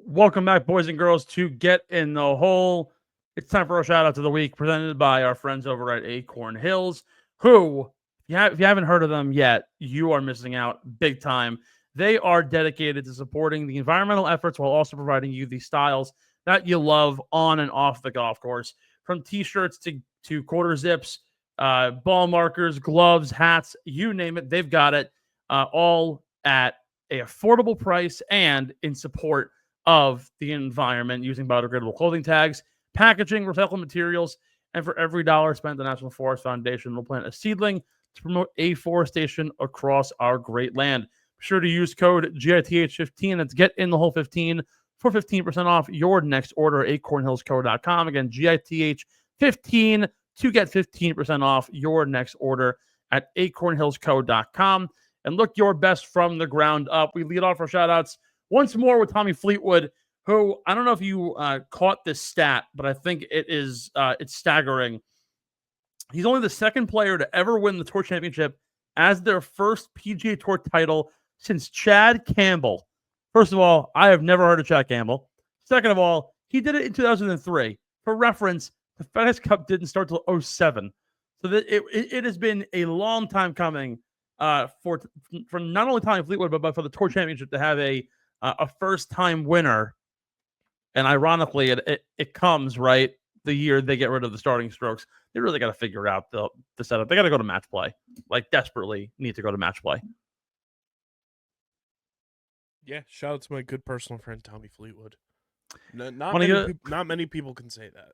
Welcome back, boys and girls, to Get in the Hole. It's time for our shout out of the week, presented by our friends over at Acorn Hills, who, if you haven't heard of them yet, you are missing out big time. They are dedicated to supporting the environmental efforts while also providing you the styles that you love on and off the golf course. From t-shirts to quarter zips, ball markers, gloves, hats, you name it, they've got it, all at an affordable price and in support of the environment using biodegradable clothing tags, packaging, recycled materials, and for every dollar spent, the National Forest Foundation will plant a seedling to promote afforestation across our great land. Be sure to use code GITH15, that's Get in the Hole 15, for 15% off your next order at acornhillsco.com. Again, GITH15 to get 15% off your next order at acornhillsco.com. And look your best from the ground up. We lead off our shout-outs once more with Tommy Fleetwood, who, I don't know if you caught this stat, but I think it's staggering. He's only the second player to ever win the Tour Championship as their first PGA Tour title since Chad Campbell. First of all, I have never heard of Chad Campbell. Second of all, he did it in 2003. For reference, the FedEx Cup didn't start till 2007. So that it has been a long time coming for not only Tommy Fleetwood but for the Tour Championship to have a first time winner. And ironically, it comes right the year they get rid of the starting strokes. They really got to figure out the setup. They got to go to match play, like desperately need to go to match play. Yeah, shout out to my good personal friend Tommy Fleetwood. Not many people can say that.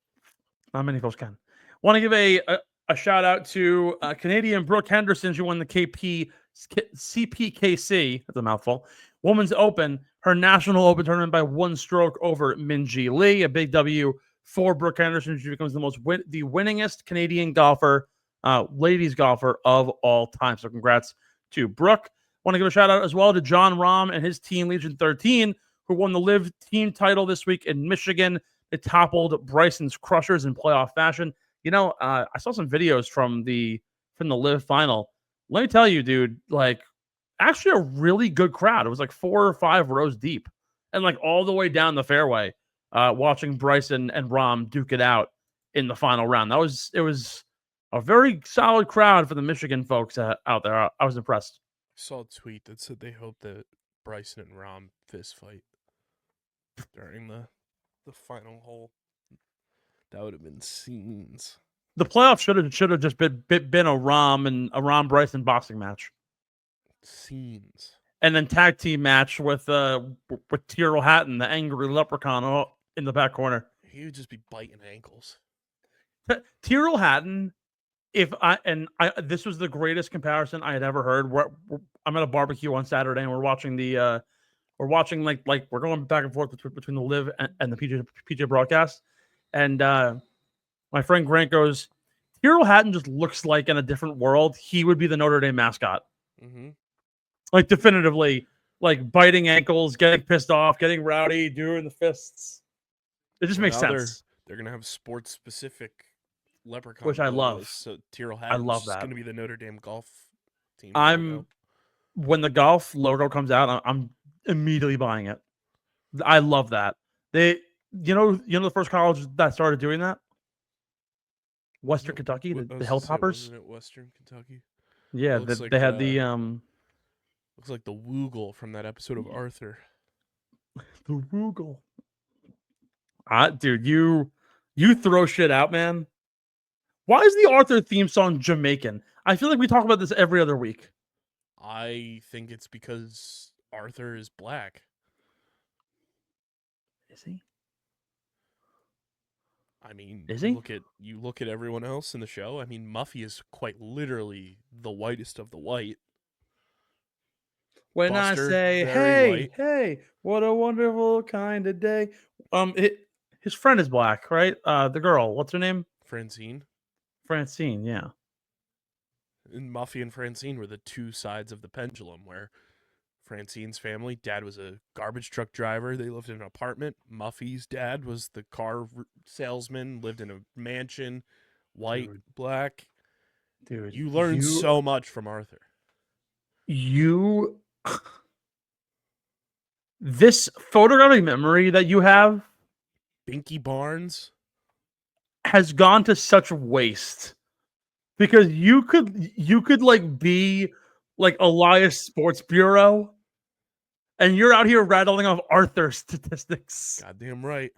Not many folks can. Want to give a shout out to Canadian Brooke Henderson. She won the CPKC. That's a mouthful. Women's Open, her National Open tournament by 1 stroke over Minjee Lee. A big W for Brooke Henderson. She becomes the winningest Canadian golfer, ladies golfer of all time. So congrats to Brooke. Want to give a shout out as well to John Rahm and his team Legion 13, who won the LIV team title this week in Michigan. They toppled Bryson's Crushers in playoff fashion. You know, I saw some videos from the LIV final. Let me tell you, dude, like, actually a really good crowd. It was like 4 or 5 rows deep and like all the way down the fairway, watching Bryson and Rahm duke it out in the final round. It was a very solid crowd for the Michigan folks out there. I was impressed. I saw a tweet that said they hope that Bryson and Rahm fist fight during the final hole. That would have been scenes. The playoffs should have just been a Rahm Bryson boxing match. Scenes. And then tag team match with Tyrrell Hatton, the angry leprechaun, in the back corner. He would just be biting ankles. Tyrrell Hatton, this was the greatest comparison I had ever heard. I'm at a barbecue on Saturday and we're watching we're going back and forth between the LIV and the PGA broadcast. And my friend Grant goes, Tyrrell Hatton just looks like in a different world he would be the Notre Dame mascot. Mm-hmm. Like definitively, like biting ankles, getting pissed off, getting rowdy, doing the fists. It just makes sense. They're gonna have sports specific leprechaun, which I love. So Tyrrell Hatton's that. Going to be the Notre Dame golf team. When the golf logo comes out, I'm immediately buying it. I love that. You know the first college that started doing that? Western Kentucky, the Hilltoppers. Wasn't it Western Kentucky? Yeah, they had the looks like the Woogle from that episode of Arthur. The Woogle. Dude, you throw shit out, man. Why is the Arthur theme song Jamaican? I feel like we talk about this every other week. I think it's because Arthur is black. Is he? I mean, is he? You look at everyone else in the show. I mean, Muffy is quite literally the whitest of the white. When Buster, I say, hey, what a wonderful kind of day. His friend is black, right? The girl, what's her name? Francine, yeah. And Muffy and Francine were the two sides of the pendulum, where Francine's family, dad was a garbage truck driver. They lived in an apartment. Muffy's dad was the car salesman, lived in a mansion, white, black. Dude, you learn so much from Arthur. This photographic memory that you have, Binky Barnes, has gone to such waste. Because you could like be like Elias Sports Bureau, and you're out here rattling off Arthur statistics. Goddamn right.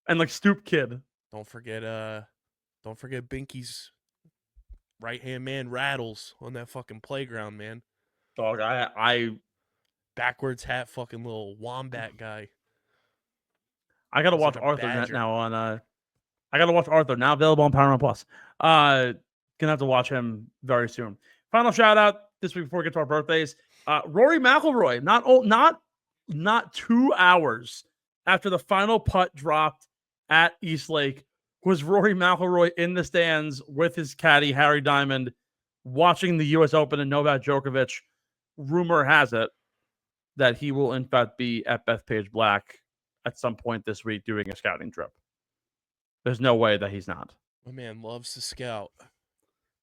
And like Stoop Kid. Don't forget Binky's right hand man Rattles on that fucking playground, man. Dog, I backwards hat fucking little wombat guy. I gotta watch Arthur now on I gotta watch Arthur now available on Paramount Plus. Gonna have to watch him very soon. Final shout out this week before we get to our birthdays. Rory McIlroy, not 2 hours after the final putt dropped at Eastlake, was Rory McIlroy in the stands with his caddy Harry Diamond, watching the U.S. Open and Novak Djokovic. Rumor has it that he will in fact be at Bethpage Black at some point this week doing a scouting trip. There's no way that he's not. My man loves to scout.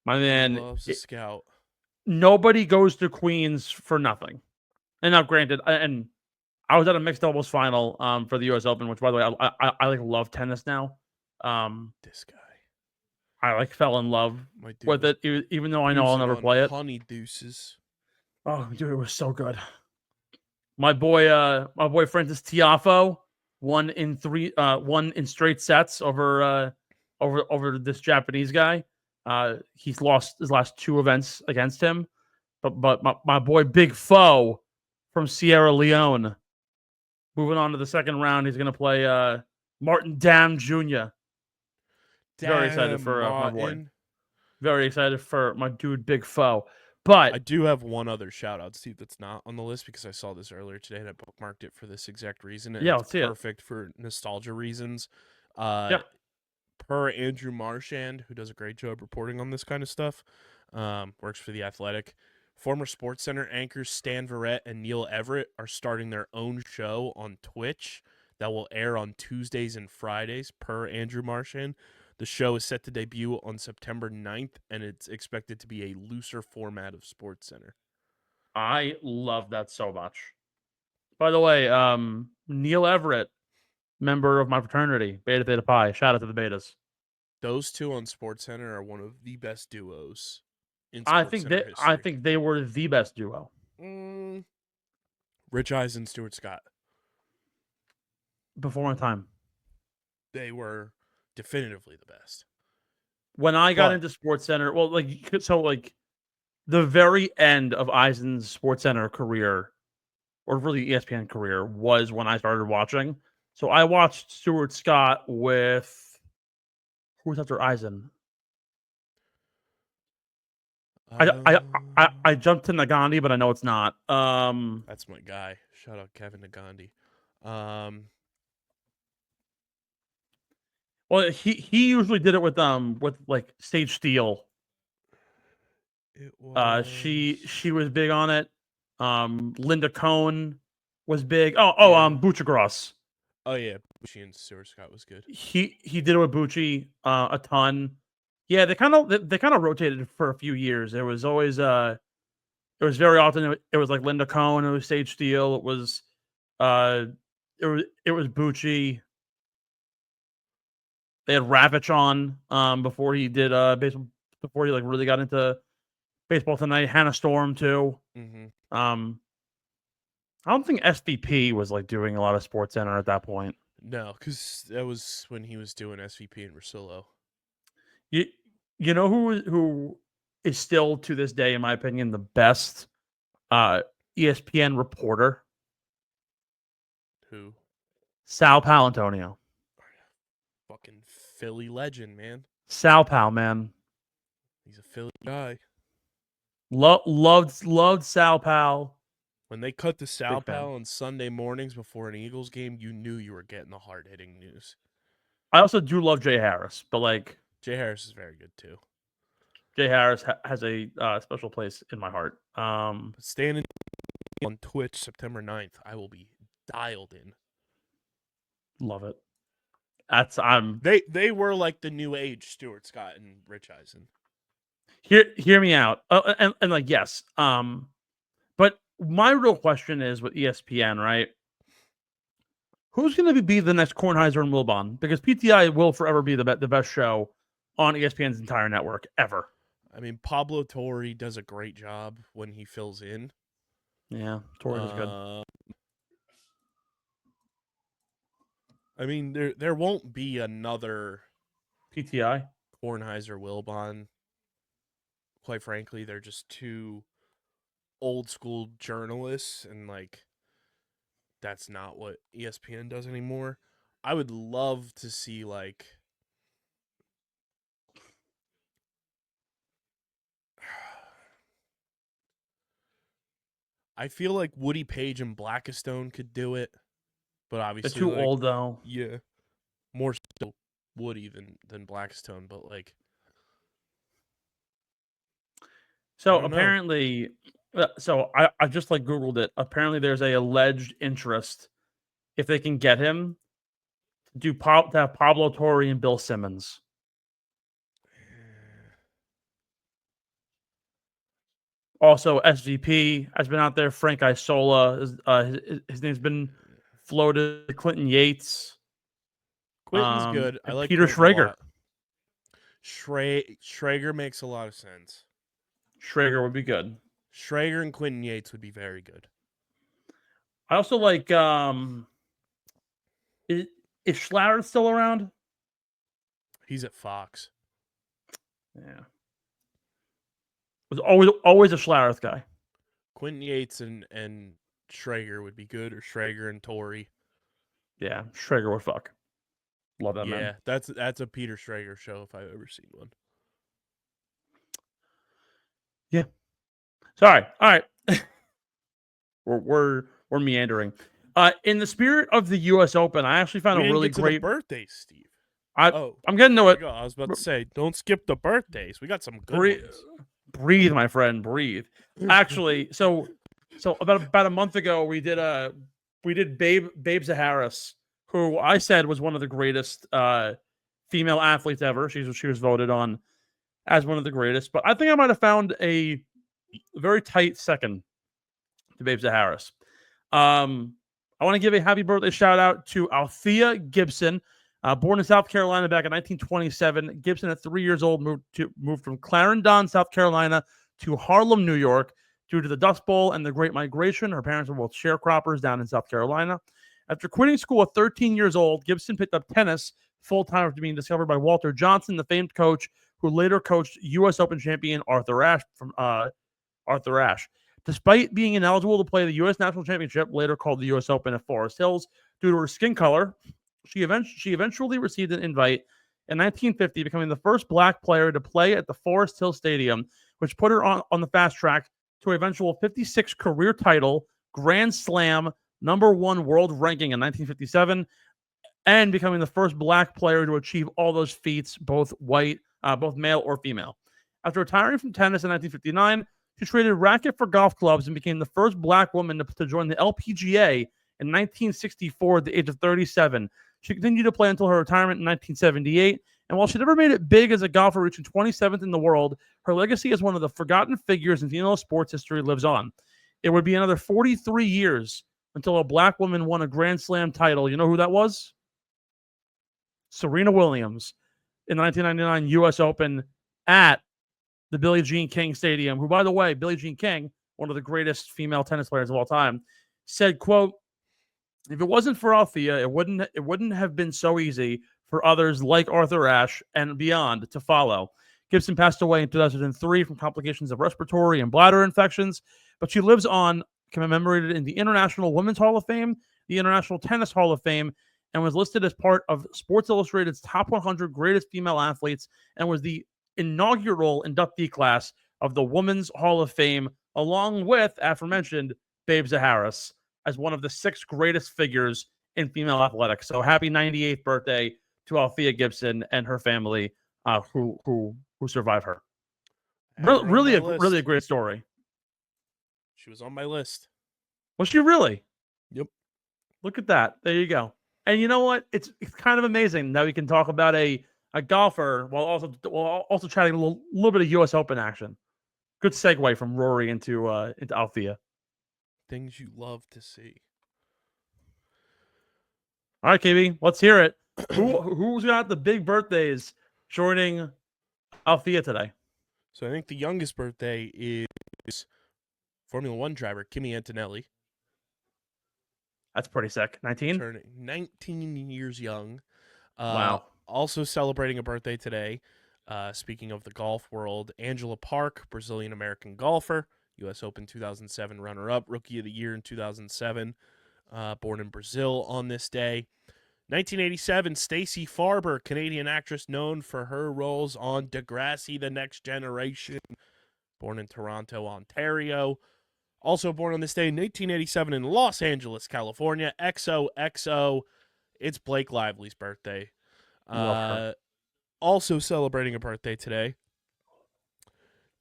My man loves to scout. Nobody goes to Queens for nothing. And now, granted, and I was at a mixed doubles final for the U.S. Open, which, by the way, I like love tennis now. This guy, I like fell in love with it, even though I know I'll never play it. Honey deuces. Oh, dude, it was so good. My boy Francis Tiafoe won in straight sets over this Japanese guy. He's lost his last 2 events against him. But my boy Big Foe from Sierra Leone, moving on to the second round, he's gonna play Martin Dam Jr. Very excited for my boy. Martin. Very excited for my dude Big Foe. I But do have one other shout out, Steve, that's not on the list because I saw this earlier today and I bookmarked it for this exact reason. And Yeah, it's let's see it. perfect for nostalgia reasons. Yeah. Per Andrew Marchand, who does a great job reporting on this kind of stuff, works for The Athletic. Former SportsCenter anchors Stan Verrett and Neil Everett are starting their own show on Twitch that will air on Tuesdays and Fridays, per Andrew Marchand. The show is set to debut on September 9th, and it's expected to be a looser format of SportsCenter. I love that so much. By the way, Neil Everett, member of my fraternity, Beta Theta Pi. Shout out to the Betas. Those two on SportsCenter are one of the best duos in I SportsCenter think they were the best duo. Rich Eisen, Stuart Scott. Before my time. They were definitively the best. When I got But- into SportsCenter, the very end of Eisen's SportsCenter career, or really ESPN career, was when I started watching. So I watched Stuart Scott with who was after Eisen? I jumped to Nagandi, but I know it's not. That's my guy. Shout out Kevin Nagandi. Well, he usually did it with like Sage Steele. It was She was big on it. Linda Cohn was big. Buccigross. Oh yeah, Bucci and Stuart Scott was good. He did it with Bucci a ton. Yeah, they kind of rotated for a few years. It was always it was very often it was like Linda Cohn, it was Sage Steele, it was Bucci. They had Ravitch on before he did baseball, before he like really got into Baseball Tonight. Hannah Storm too. Mm-hmm. I don't think SVP was like doing a lot of SportsCenter at that point. No, because that was when he was doing SVP and Rosillo. You know who is still to this day, in my opinion, the best ESPN reporter? Who? Sal Palantonio. Fucking Philly legend, man. Sal Pal, man. He's a Philly guy. Loved Sal Pal. When they cut to Sal Big fan. Pal on Sunday mornings before an Eagles game, you knew you were getting the hard-hitting news. I also do love Jay Harris, but like Jay Harris is very good too. Jay Harris has a special place in my heart. But standing on Twitch September 9th, I will be dialed in. Love it. That's They were like the new age Stuart Scott and Rich Eisen. Hear me out. And like yes. But my real question is with ESPN, right? Who's going to be the next Kornheiser and Wilbon? Because PTI will forever be the best show on ESPN's entire network ever. I mean, Pablo Torre does a great job when he fills in. Yeah, Torre is good. I mean, there won't be another PTI. Kornheiser Wilbon. Quite frankly, they're just too old school journalists, and like that's not what ESPN does anymore. I would love to see like I feel like Woody Page and Blackistone could do it, but They're obviously too like, old though. Yeah, more so Woody than Blackistone, but like. So I don't know. apparently, so I just like Googled it. Apparently, there's a alleged interest if they can get him to have Pablo Torre and Bill Simmons. Also, SVP has been out there. Frank Isola, his name's been floated. Clinton Yates. Quentin's good. I like Peter Quentin a Schrager. lot. Schrager makes a lot of sense. Schrager would be good. Schrager and Quentin Yates would be very good. I also like is Schlatter still around? He's at Fox. Yeah. Was always a Schlareth guy. Quentin Yates and Schrager would be good, or Schrager and Torrey. Yeah, Schrager would fuck. Love that man. Yeah, that's a Peter Schrager show if I've ever seen one. Yeah. Sorry. All right. we're meandering. In the spirit of the U.S. Open, I actually found We a didn't really get to great the birthdays, Steve. I'm getting to it. I was about to say, don't skip the birthdays. We got some good ones. Breathe, my friend, breathe. Actually, so about a month ago, we did Babe Zaharis, who I said was one of the greatest female athletes ever. She was voted on as one of the greatest, but I think I might have found a very tight second to Babe Zaharis. I want to give a happy birthday shout out to Althea Gibson. Born in South Carolina back in 1927, Gibson at 3 years old moved from Clarendon, South Carolina to Harlem, New York due to the Dust Bowl and the Great Migration. Her parents were both sharecroppers down in South Carolina. After quitting school at 13 years old, Gibson picked up tennis full-time after being discovered by Walter Johnson, the famed coach who later coached U.S. Open champion Arthur Ashe. Despite being ineligible to play the U.S. National Championship, later called the U.S. Open at Forest Hills, due to her skin color, she eventually received an invite in 1950, becoming the first black player to play at the Forest Hill Stadium, which put her on the fast track to an eventual 56 career title, Grand Slam, #1 world ranking in 1957, and becoming the first black player to achieve all those feats, both male or female. After retiring from tennis in 1959, she traded racket for golf clubs and became the first black woman to join the LPGA in 1964 at the age of 37. She continued to play until her retirement in 1978, and while she never made it big as a golfer, reaching 27th in the world, her legacy as one of the forgotten figures in female sports history lives on. It would be another 43 years until a black woman won a Grand Slam title. You know who that was? Serena Williams in the 1999 U.S. Open at the Billie Jean King Stadium, who, by the way, Billie Jean King, one of the greatest female tennis players of all time, said, quote, "If it wasn't for Althea, it wouldn't have been so easy for others like Arthur Ashe and beyond to follow." Gibson passed away in 2003 from complications of respiratory and bladder infections, but she lives on, commemorated in the International Women's Hall of Fame, the International Tennis Hall of Fame, and was listed as part of Sports Illustrated's top 100 greatest female athletes, and was the inaugural inductee class of the Women's Hall of Fame, along with, aforementioned, Babe Zaharis, as one of the 6 greatest figures in female athletics. So happy 98th birthday to Althea Gibson and her family, who survived her. Really a great story. She was on my list. Was she really? Yep. Look at that. There you go. And you know what? It's kind of amazing that we can talk about a golfer while also chatting a little bit of U.S. Open action. Good segue from Rory into Althea. Things you love to see. All right, KB, let's hear it. Who's got the big birthdays joining Althea today? So I think the youngest birthday is Formula One driver Kimi Antonelli. That's pretty sick. 19? Turning 19 years young. Wow. Also celebrating a birthday today. Speaking of the golf world, Angela Park, Brazilian-American golfer, U.S. Open 2007 runner-up, Rookie of the Year in 2007, born in Brazil on this day. 1987, Stacey Farber, Canadian actress known for her roles on Degrassi, The Next Generation, born in Toronto, Ontario. Also born on this day in 1987 in Los Angeles, California, XOXO. It's Blake Lively's birthday. Also celebrating a birthday today.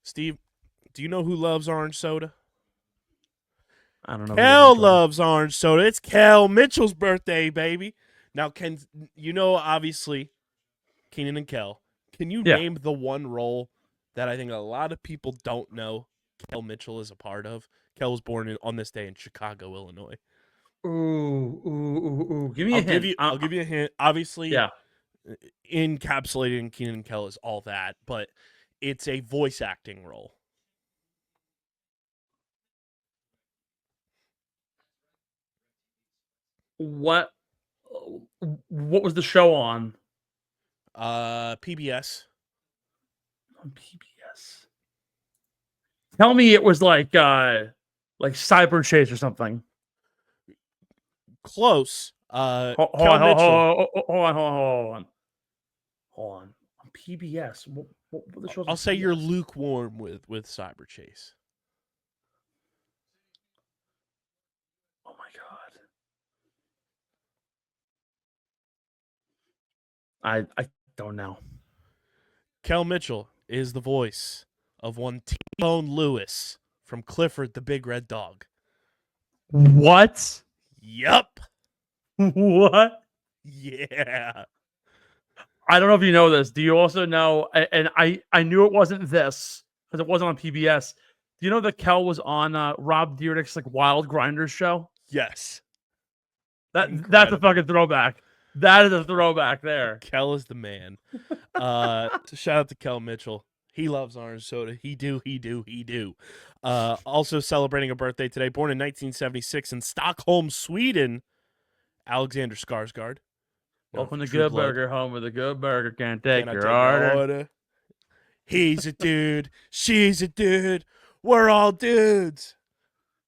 Steve, do you know who loves orange soda? I don't know. Kel loves orange soda. It's Kel Mitchell's birthday, baby. Now, obviously, Keenan and Kel. Can you name the one role that I think a lot of people don't know Kel Mitchell is a part of? Kel was born on this day in Chicago, Illinois. Ooh. Give me a hint. I'll give you a hint. Obviously, yeah. Encapsulated in Keenan and Kel is all that, but it's a voice acting role. What was the show on? PBS. On PBS. Tell me it was like Cyber Chase or something. Close. Hold Kel Mitchell. on. On PBS. What the shows? I'll on say PBS? you're lukewarm with Cyber Chase. Oh my god. I don't know. Kel Mitchell is the voice of one T-Bone Lewis from Clifford the Big Red Dog. What? Yup. What? Yeah. I don't know if you know this. Do you also know? And I knew it wasn't this because it wasn't on PBS. Do you know that Kel was on Rob Dyrdek's like Wild Grinders show? Yes. That's a Incredible. fucking throwback. That is a throwback there. Kel is the man. So shout out to Kel Mitchell. He loves orange soda. He do. Also celebrating a birthday today. Born in 1976 in Stockholm, Sweden. Alexander Skarsgård. Welcome to Good Burger, home with a good burger. Can't take Can I your take order. He's a dude. She's a dude. We're all dudes.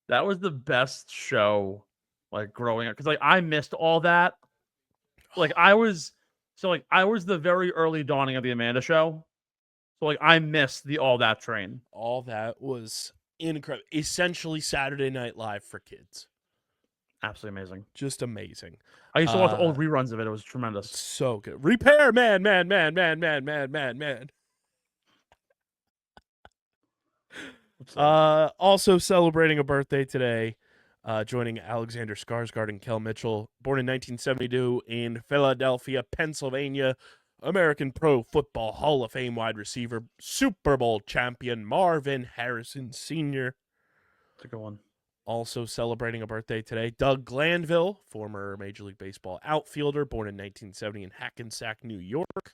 That was the best show, like growing up, because like I missed all that. Like I was the very early dawning of the Amanda Show, so like I missed the All That train. All that was incredible. Essentially Saturday Night Live for kids. Absolutely amazing. Just amazing. I used to watch old reruns of it. It was tremendous. So good. Repair man. Also celebrating a birthday today, joining Alexander Skarsgård and Kel Mitchell. Born in 1972 in Philadelphia, Pennsylvania. American Pro Football Hall of Fame wide receiver, Super Bowl champion Marvin Harrison Sr. That's a good one. Also celebrating a birthday today, Doug Glanville, former Major League Baseball outfielder, born in 1970 in Hackensack, New York.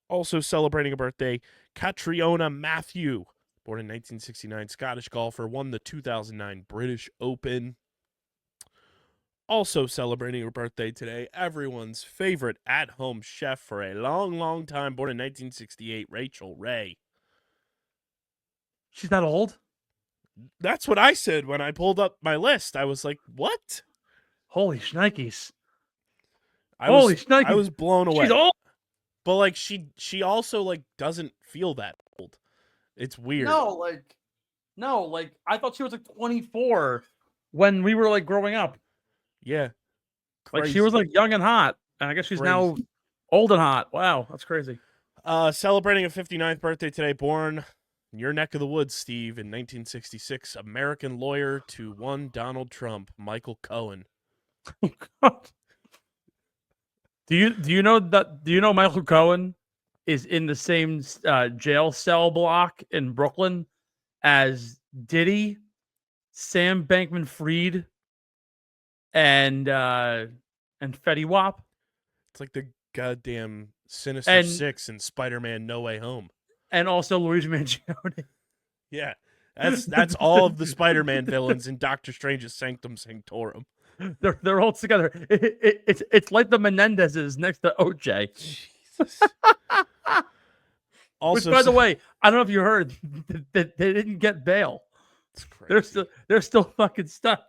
Also celebrating a birthday, Catriona Matthew, born in 1969, Scottish golfer, won the 2009 British Open. Also celebrating her birthday today, everyone's favorite at-home chef for a long, long time, born in 1968, Rachel Ray. She's not old? That's what I said when I pulled up my list. I was like, what? Holy shnikes. I was blown away. She's old? But like she also like doesn't feel that old. It's weird. No, like I thought she was like 24 when we were like growing up. Yeah. Like she Crazy. was like young and hot. And I guess she's now old and hot. Wow, that's crazy. Celebrating a 59th birthday today, born in your neck of the woods, Steve, in 1966, American lawyer to one Donald Trump, Michael Cohen. Do you know Michael Cohen is in the same jail cell block in Brooklyn as Diddy, Sam Bankman-Fried, and Fetty Wap? It's like the goddamn Sinister Six in Spider-Man No Way Home. And also Luigi Mangione. Yeah. That's all of the Spider-Man villains in Doctor Strange's Sanctum Sanctorum. They're all together. It's like the Menendezes next to OJ. Jesus. Also, which, by the way, I don't know if you heard that they didn't get bail. It's crazy. They're still fucking stuck.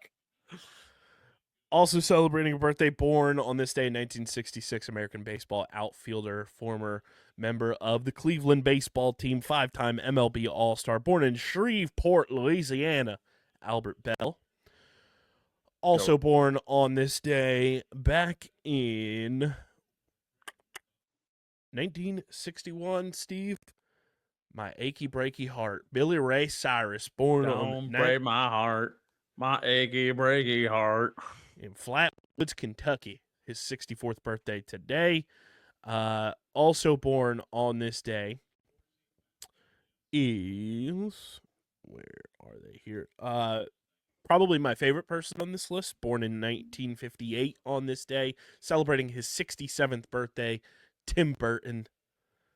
Also celebrating a birthday, born on this day in 1966, American baseball outfielder, former member of the Cleveland baseball team, 5-time MLB All-Star, born in Shreveport, Louisiana, Albert Bell. Also born on this day back in 1961, Steve, my achy breaky heart, Billy Ray Cyrus, born Don't break my heart, my achy breaky heart. In Flatwoods, Kentucky, his 64th birthday today. Also born on this day is, where are they here? Probably my favorite person on this list, born in 1958 on this day, celebrating his 67th birthday, Tim Burton.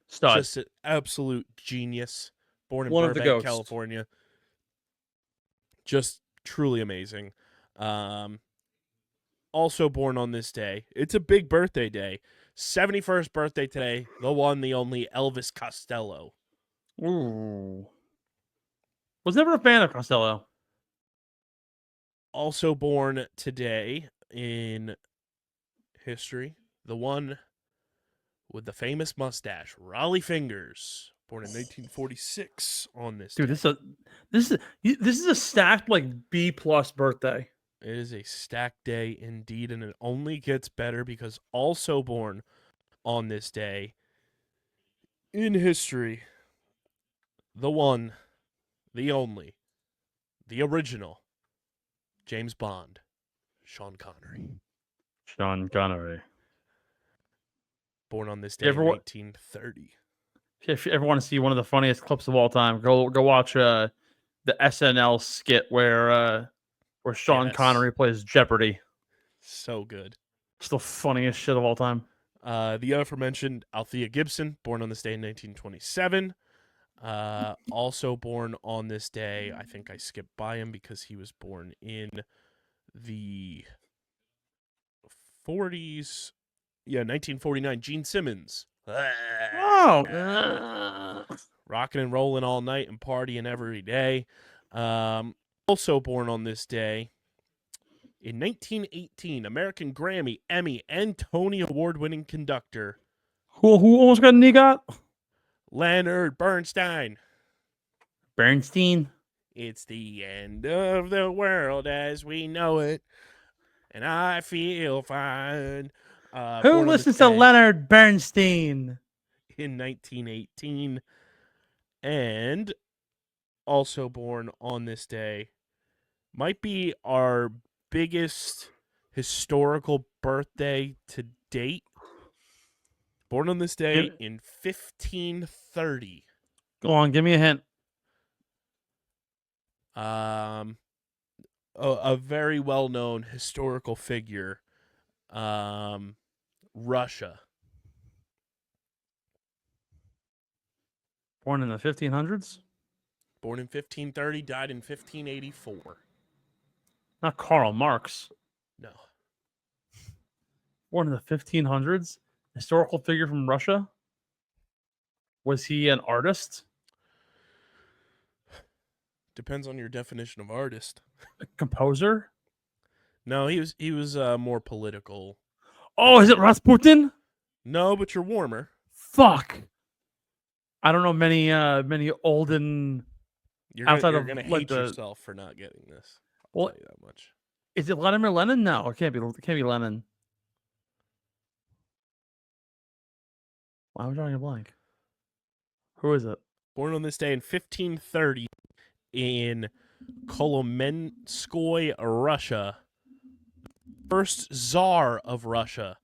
Stud. Just an absolute genius, born in One of the Burbank, goats. California. Just truly amazing. also born on this day. It's a big birthday day. 71st birthday today. The one, the only Elvis Costello. Ooh. Was never a fan of Costello. Also born today in history. The one with the famous mustache, Raleigh Fingers. Born in 1946 on this Dude, day. this is a stacked like B+ birthday. It is a stacked day indeed, and it only gets better because also born on this day in history, the one, the only, the original, James Bond, Sean Connery. Sean Connery. Born on this day You in ever wa- 1930. If you ever want to see one of the funniest clips of all time, go watch the SNL skit where Sean Yes. Connery plays Jeopardy. So good. It's the funniest shit of all time. The aforementioned Althea Gibson, born on this day in 1927. Also born on this day, I think I skipped by him because he was born in the 40s. Yeah, 1949. Gene Simmons. Oh, Rocking and rolling all night and partying every day. Also born on this day in 1918, American Grammy, Emmy, and Tony Award-winning conductor who almost got an EGOT? Leonard Bernstein. Bernstein. It's the end of the world as we know it, and I feel fine. Born Who on listens this to day Leonard Bernstein? in 1918, and also born on this day might be our biggest historical birthday to date. Born on this day in 1530. Go on, give me a hint. A very well-known historical figure. Russia. Born in the 1500s? Born in 1530, died in 1584. Not Karl Marx. No. Born in the 1500s? Historical figure from Russia? Was he an artist? Depends on your definition of artist. A composer? No, he was more political. Oh, is it Rasputin? No, but you're warmer. Fuck. I don't know many olden. You're Outside gonna, of, you're gonna like, hate the- yourself for not getting this. Well, Tell you that much. Is it Vladimir Lenin? No, it can't be. It can't be Lenin. Why am I drawing a blank? Who is it? Born on this day in 1530 in Kolomenskoye, Russia. First Tsar of Russia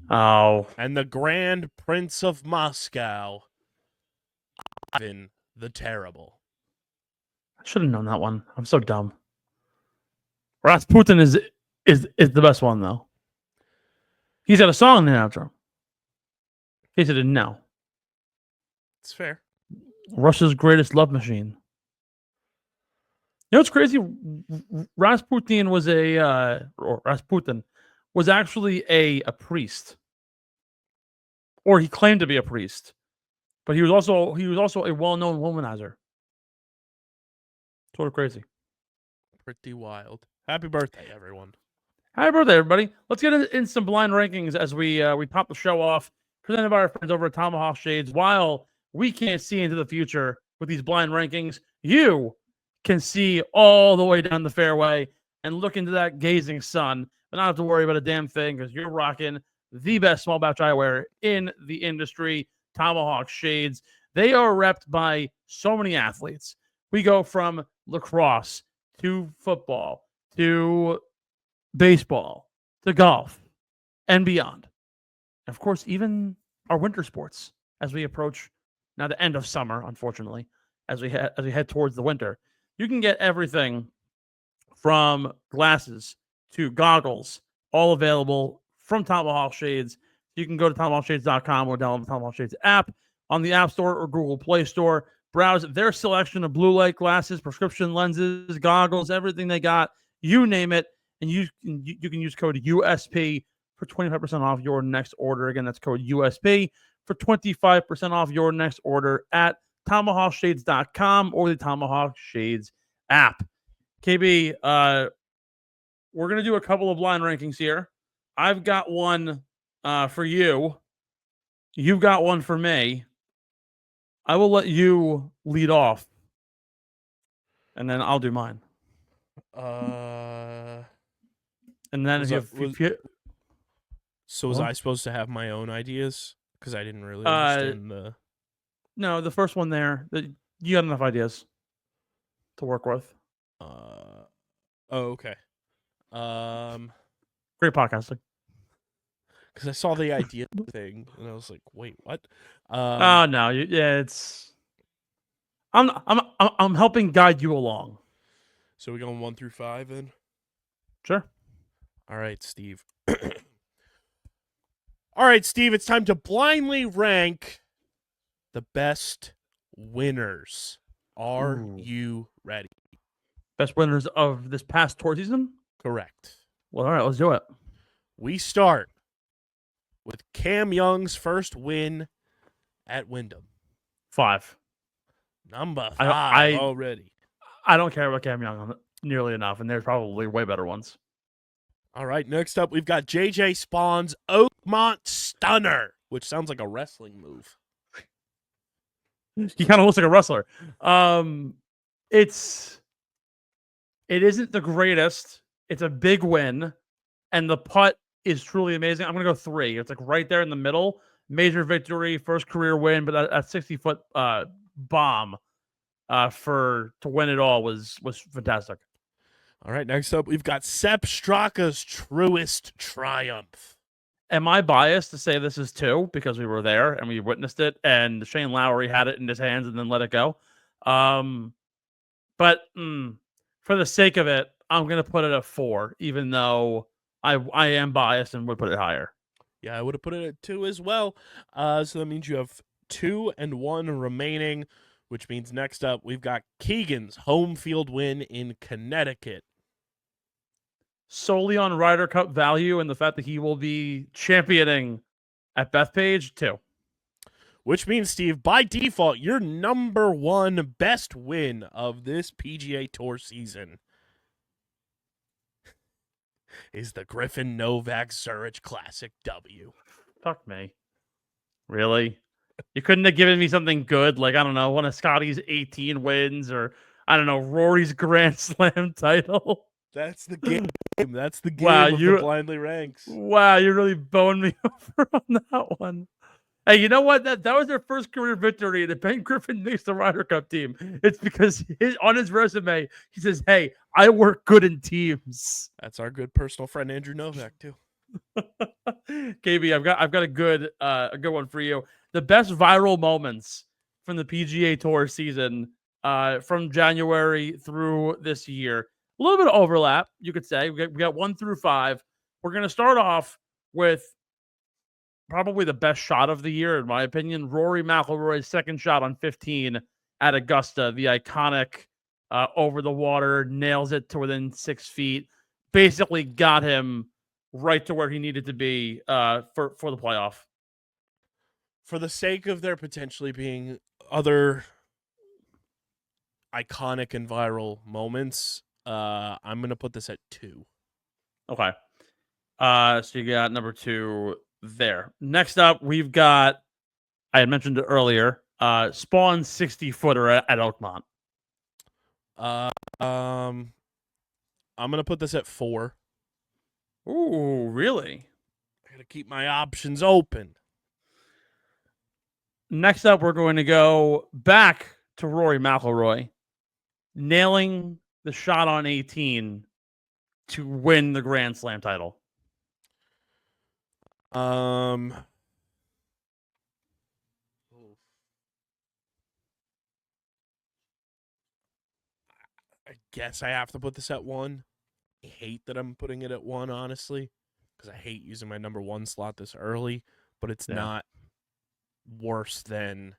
Oh, and the Grand Prince of Moscow, Ivan the Terrible. I should have known that one. I'm so dumb. Rasputin is the best one though. He's got a song in the outro. In case you didn't know, It's fair. Russia's greatest love machine. You know what's crazy? Rasputin was Rasputin was actually a priest, or he claimed to be a priest, but he was also a well-known womanizer. Sort of crazy. Pretty wild. Happy birthday, everyone. Happy birthday, everybody! Let's get in some blind rankings as we top the show off. Presented by our friends over at Tomahawk Shades. While we can't see into the future with these blind rankings, you can see all the way down the fairway and look into that gazing sun, but not have to worry about a damn thing because you're rocking the best small batch eyewear in the industry, Tomahawk Shades. They are repped by so many athletes. We go from lacrosse to football to baseball to golf and beyond. And of course, even our winter sports as we approach now the end of summer, unfortunately, as we head towards the winter. You can get everything from glasses to goggles, all available from Tomahawk Shades. You can go to tomahawkshades.com or download the Tomahawk Shades app on the App Store or Google Play Store. Browse their selection of blue light glasses, prescription lenses, goggles, everything they got. You name it, and you can use code USP for 25% off your next order. Again, that's code USP for 25% off your next order at tomahawkshades.com or the Tomahawk Shades app. KB, we're going to do a couple of blind rankings here. I've got one for you. You've got one for me. I will let you lead off, and then I'll do mine. Uh, And then Was if that- you, was- if you so was Well- I supposed to have my own ideas? Because I didn't really understand the. no, the first one there, you got enough ideas to work with. Oh, okay. Great podcasting. Because I saw the idea thing and I was like, wait, what? Oh no, it's. I'm helping guide you along. So we going 1 through 5 then? Sure. All right, Steve. All right, Steve, it's time to blindly rank the best winners. Are Ooh. you ready? Best winners of this past tour season. Correct. Well, all right, let's do it. We start with Cam Young's first win at Wyndham. 5. Number 5 I- already. I don't care about Cam Young nearly enough, and there's probably way better ones. All right, next up, we've got JJ Spawn's Oakmont Stunner, which sounds like a wrestling move. He kind of looks like a wrestler. It isn't the greatest. It's a big win, and the putt is truly amazing. I'm gonna go 3. It's like right there in the middle. Major victory, first career win, but a 60-foot bomb to win it all was fantastic. All right, next up, we've got Sepp Straka's truest triumph. Am I biased to say this is 2 because we were there and we witnessed it, and Shane Lowry had it in his hands and then let it go? But for the sake of it, I'm gonna put it at 4, even though I am biased and would put it higher. Yeah, I would have put it at 2 as well. So that means you have 2 and 1 remaining, which means next up, we've got Keegan's home field win in Connecticut. Solely on Ryder Cup value and the fact that he will be championing at Bethpage, 2. Which means, Steve, by default, your number 1 best win of this PGA Tour season is the Griffin Novak Zurich Classic W. Fuck me. Really? You couldn't have given me something good, like, I don't know, one of Scotty's 18 wins, or, I don't know, Rory's Grand Slam title. That's the game. That's the game Wow, of you- the blindly ranks. Wow, you really boned me over on that one. Hey, you know what? That was their first career victory, and Ben Griffin makes the Ryder Cup team. It's because on his resume, he says, hey, I work good in teams. That's our good personal friend Andrew Novak too. KB, I've got a good one for you. The best viral moments from the PGA Tour season from January through this year. A little bit of overlap, you could say. We got 1 through 5. We're going to start off with probably the best shot of the year, in my opinion. Rory McIlroy's second shot on 15 at Augusta, the iconic over the water, nails it to within 6 feet. Basically got him right to where he needed to be for the playoff. For the sake of there potentially being other iconic and viral moments, I'm gonna put this at 2. Okay. So you got number 2 there. Next up, we've got, I had mentioned it earlier, Spawn 60-footer at Oakmont. I'm gonna put this at 4. Ooh, really? I gotta keep my options open. Next up, we're going to go back to Rory McIlroy, nailing the shot on 18 to win the Grand Slam title. I guess I have to put this at 1. I hate that I'm putting it at 1, honestly, because I hate using my number 1 slot this early, but it's Yeah. not worse than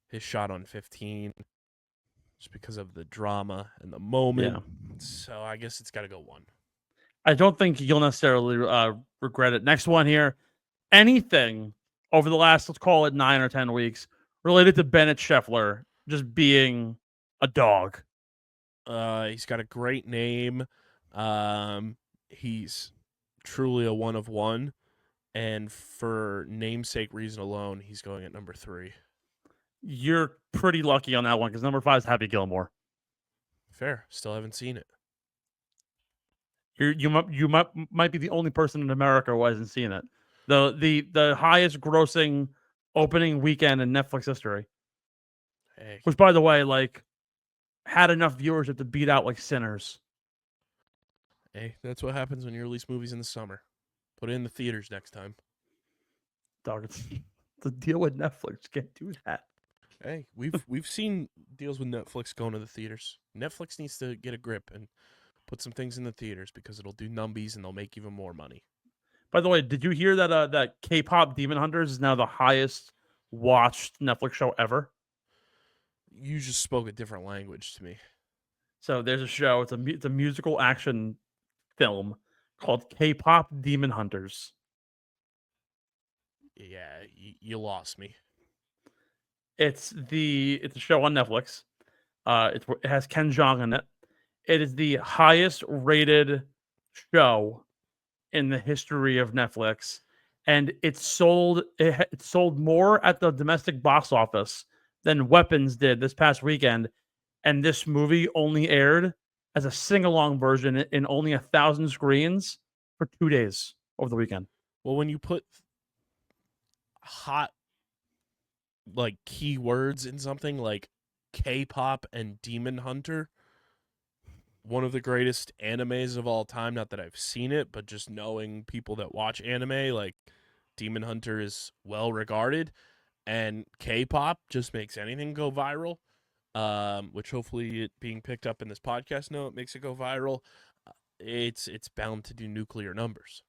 his shot on 15 just because of the drama and the moment. So I guess it's got to go 1. I don't think you'll necessarily regret it. Next one here. Anything over the last, let's call it 9 or 10 weeks, related to Bennett Scheffler just being a dog. He's got a great name. He's truly a one of one. And for namesake reason alone, he's going at number 3. You're pretty lucky on that one because number 5 is Happy Gilmore. Fair. Still haven't seen it. You might be the only person in America who hasn't seen it. The highest grossing opening weekend in Netflix history. Hey, Which, by the way, like, had enough viewership to beat out like Sinners. hey, that's what happens when you release movies in the summer. Put it in the theaters next time. Dog, it's the deal with Netflix. You can't do that. Hey, we've seen deals with Netflix going to the theaters. Netflix needs to get a grip and put some things in the theaters because it'll do numbies and they'll make even more money. By the way, did you hear that that K-pop Demon Hunters is now the highest watched Netflix show ever? You just spoke a different language to me. So there's a show. It's a musical action film called K-pop Demon Hunters. Yeah, you lost me. It's a show on Netflix. It has Ken Jeong in it. It is the highest rated show in the history of Netflix, and it sold more at the domestic box office than Weapons did this past weekend. And this movie only aired as a sing-along version in only 1,000 screens for 2 days over the weekend. Well, when you put hot like keywords in something like K-pop and Demon Hunter, one of the greatest animes of all time, not that I've seen it, but just knowing people that watch anime, like Demon Hunter is well regarded, and K-pop just makes anything go viral, which hopefully it being picked up in this podcast note makes it go viral. It's bound to do nuclear numbers.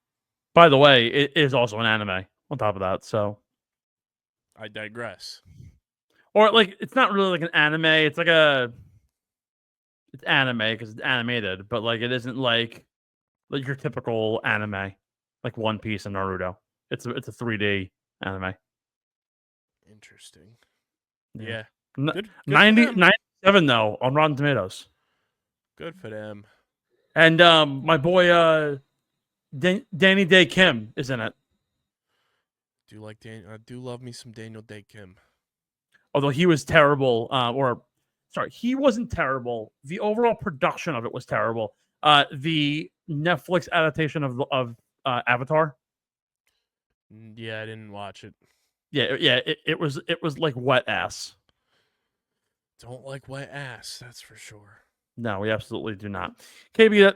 By the way, it is also an anime on top of that, so I digress. or like it's not really like an anime. It's like it's anime because it's animated, but like it isn't like your typical anime, like One Piece and Naruto. It's a 3D anime. Interesting. Yeah. N- Good 90, for them. 97 though on Rotten Tomatoes. Good for them. And my boy Danny Day Kim is in it. I do love me some Daniel Day Kim. Although he was terrible, he wasn't terrible. The overall production of it was terrible. The Netflix adaptation of Avatar. Yeah, I didn't watch it. Yeah, it was like wet ass. Don't like wet ass, that's for sure. No, we absolutely do not. KB,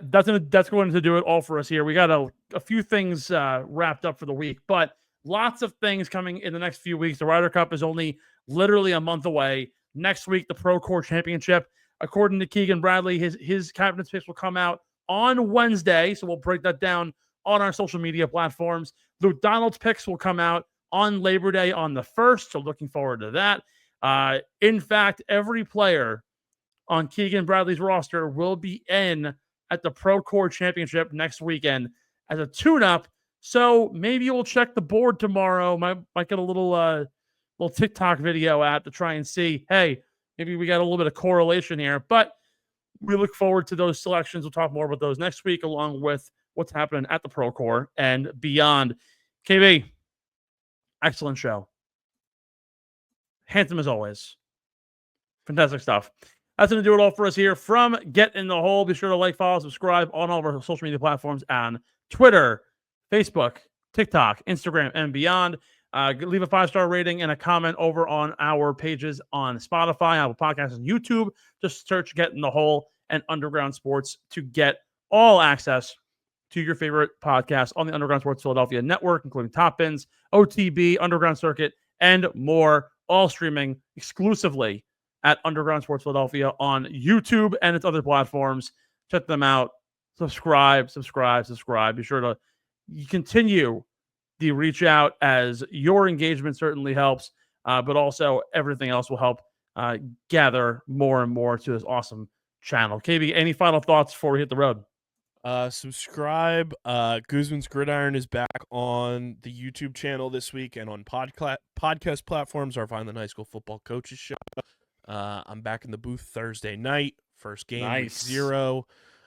that's going to do it all for us here. We got a few things wrapped up for the week, but lots of things coming in the next few weeks. The Ryder Cup is only literally a month away. Next week, the Pro Tour Championship. According to Keegan Bradley, his captain's picks will come out on Wednesday, so we'll break that down on our social media platforms. Luke Donald's picks will come out on Labor Day on the 1st, so looking forward to that. In fact, every player on Keegan Bradley's roster will be in at the Pro Tour Championship next weekend as a tune-up. So maybe we'll check the board tomorrow. Might get a little TikTok video out to try and see, hey, maybe we got a little bit of correlation here. But we look forward to those selections. We'll talk more about those next week, along with what's happening at the Pro Tour and beyond. KB, excellent show. Handsome as always. Fantastic stuff. That's going to do it all for us here from Get in the Hole. Be sure to like, follow, subscribe on all of our social media platforms on Twitter, Facebook, TikTok, Instagram, and beyond. Leave a 5-star rating and a comment over on our pages on Spotify, Apple Podcasts, and YouTube. Just search Get in the Hole and Underground Sports to get all access to your favorite podcasts on the Underground Sports Philadelphia network, including Top Bins, OTB, Underground Circuit, and more, all streaming exclusively at Underground Sports Philadelphia on YouTube and its other platforms. Check them out. Subscribe. Be sure to continue the reach out, as your engagement certainly helps, but also everything else will help gather more and more to this awesome channel. KB, any final thoughts before we hit the road? Subscribe. Guzman's Gridiron is back on the YouTube channel this week and on podcast platforms. Our Vineland High School Football Coaches Show. I'm back in the booth Thursday night. First game week Nice. 0.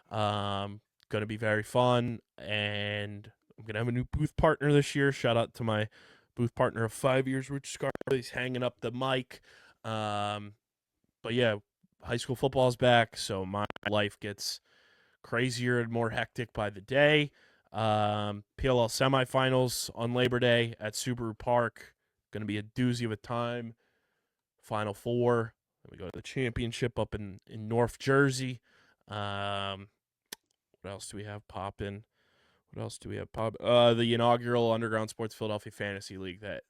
Going to be very fun, and I'm going to have a new booth partner this year. Shout out to my booth partner of 5 years, Rich Scar. He's hanging up the mic. But yeah, high school football is back, so my life gets crazier and more hectic by the day. PLL semifinals on Labor Day at Subaru Park. Going to be a doozy of a time. Final 4. Then we go to the championship up in North Jersey. What else do we have popping? The inaugural Underground Sports Philadelphia Fantasy League that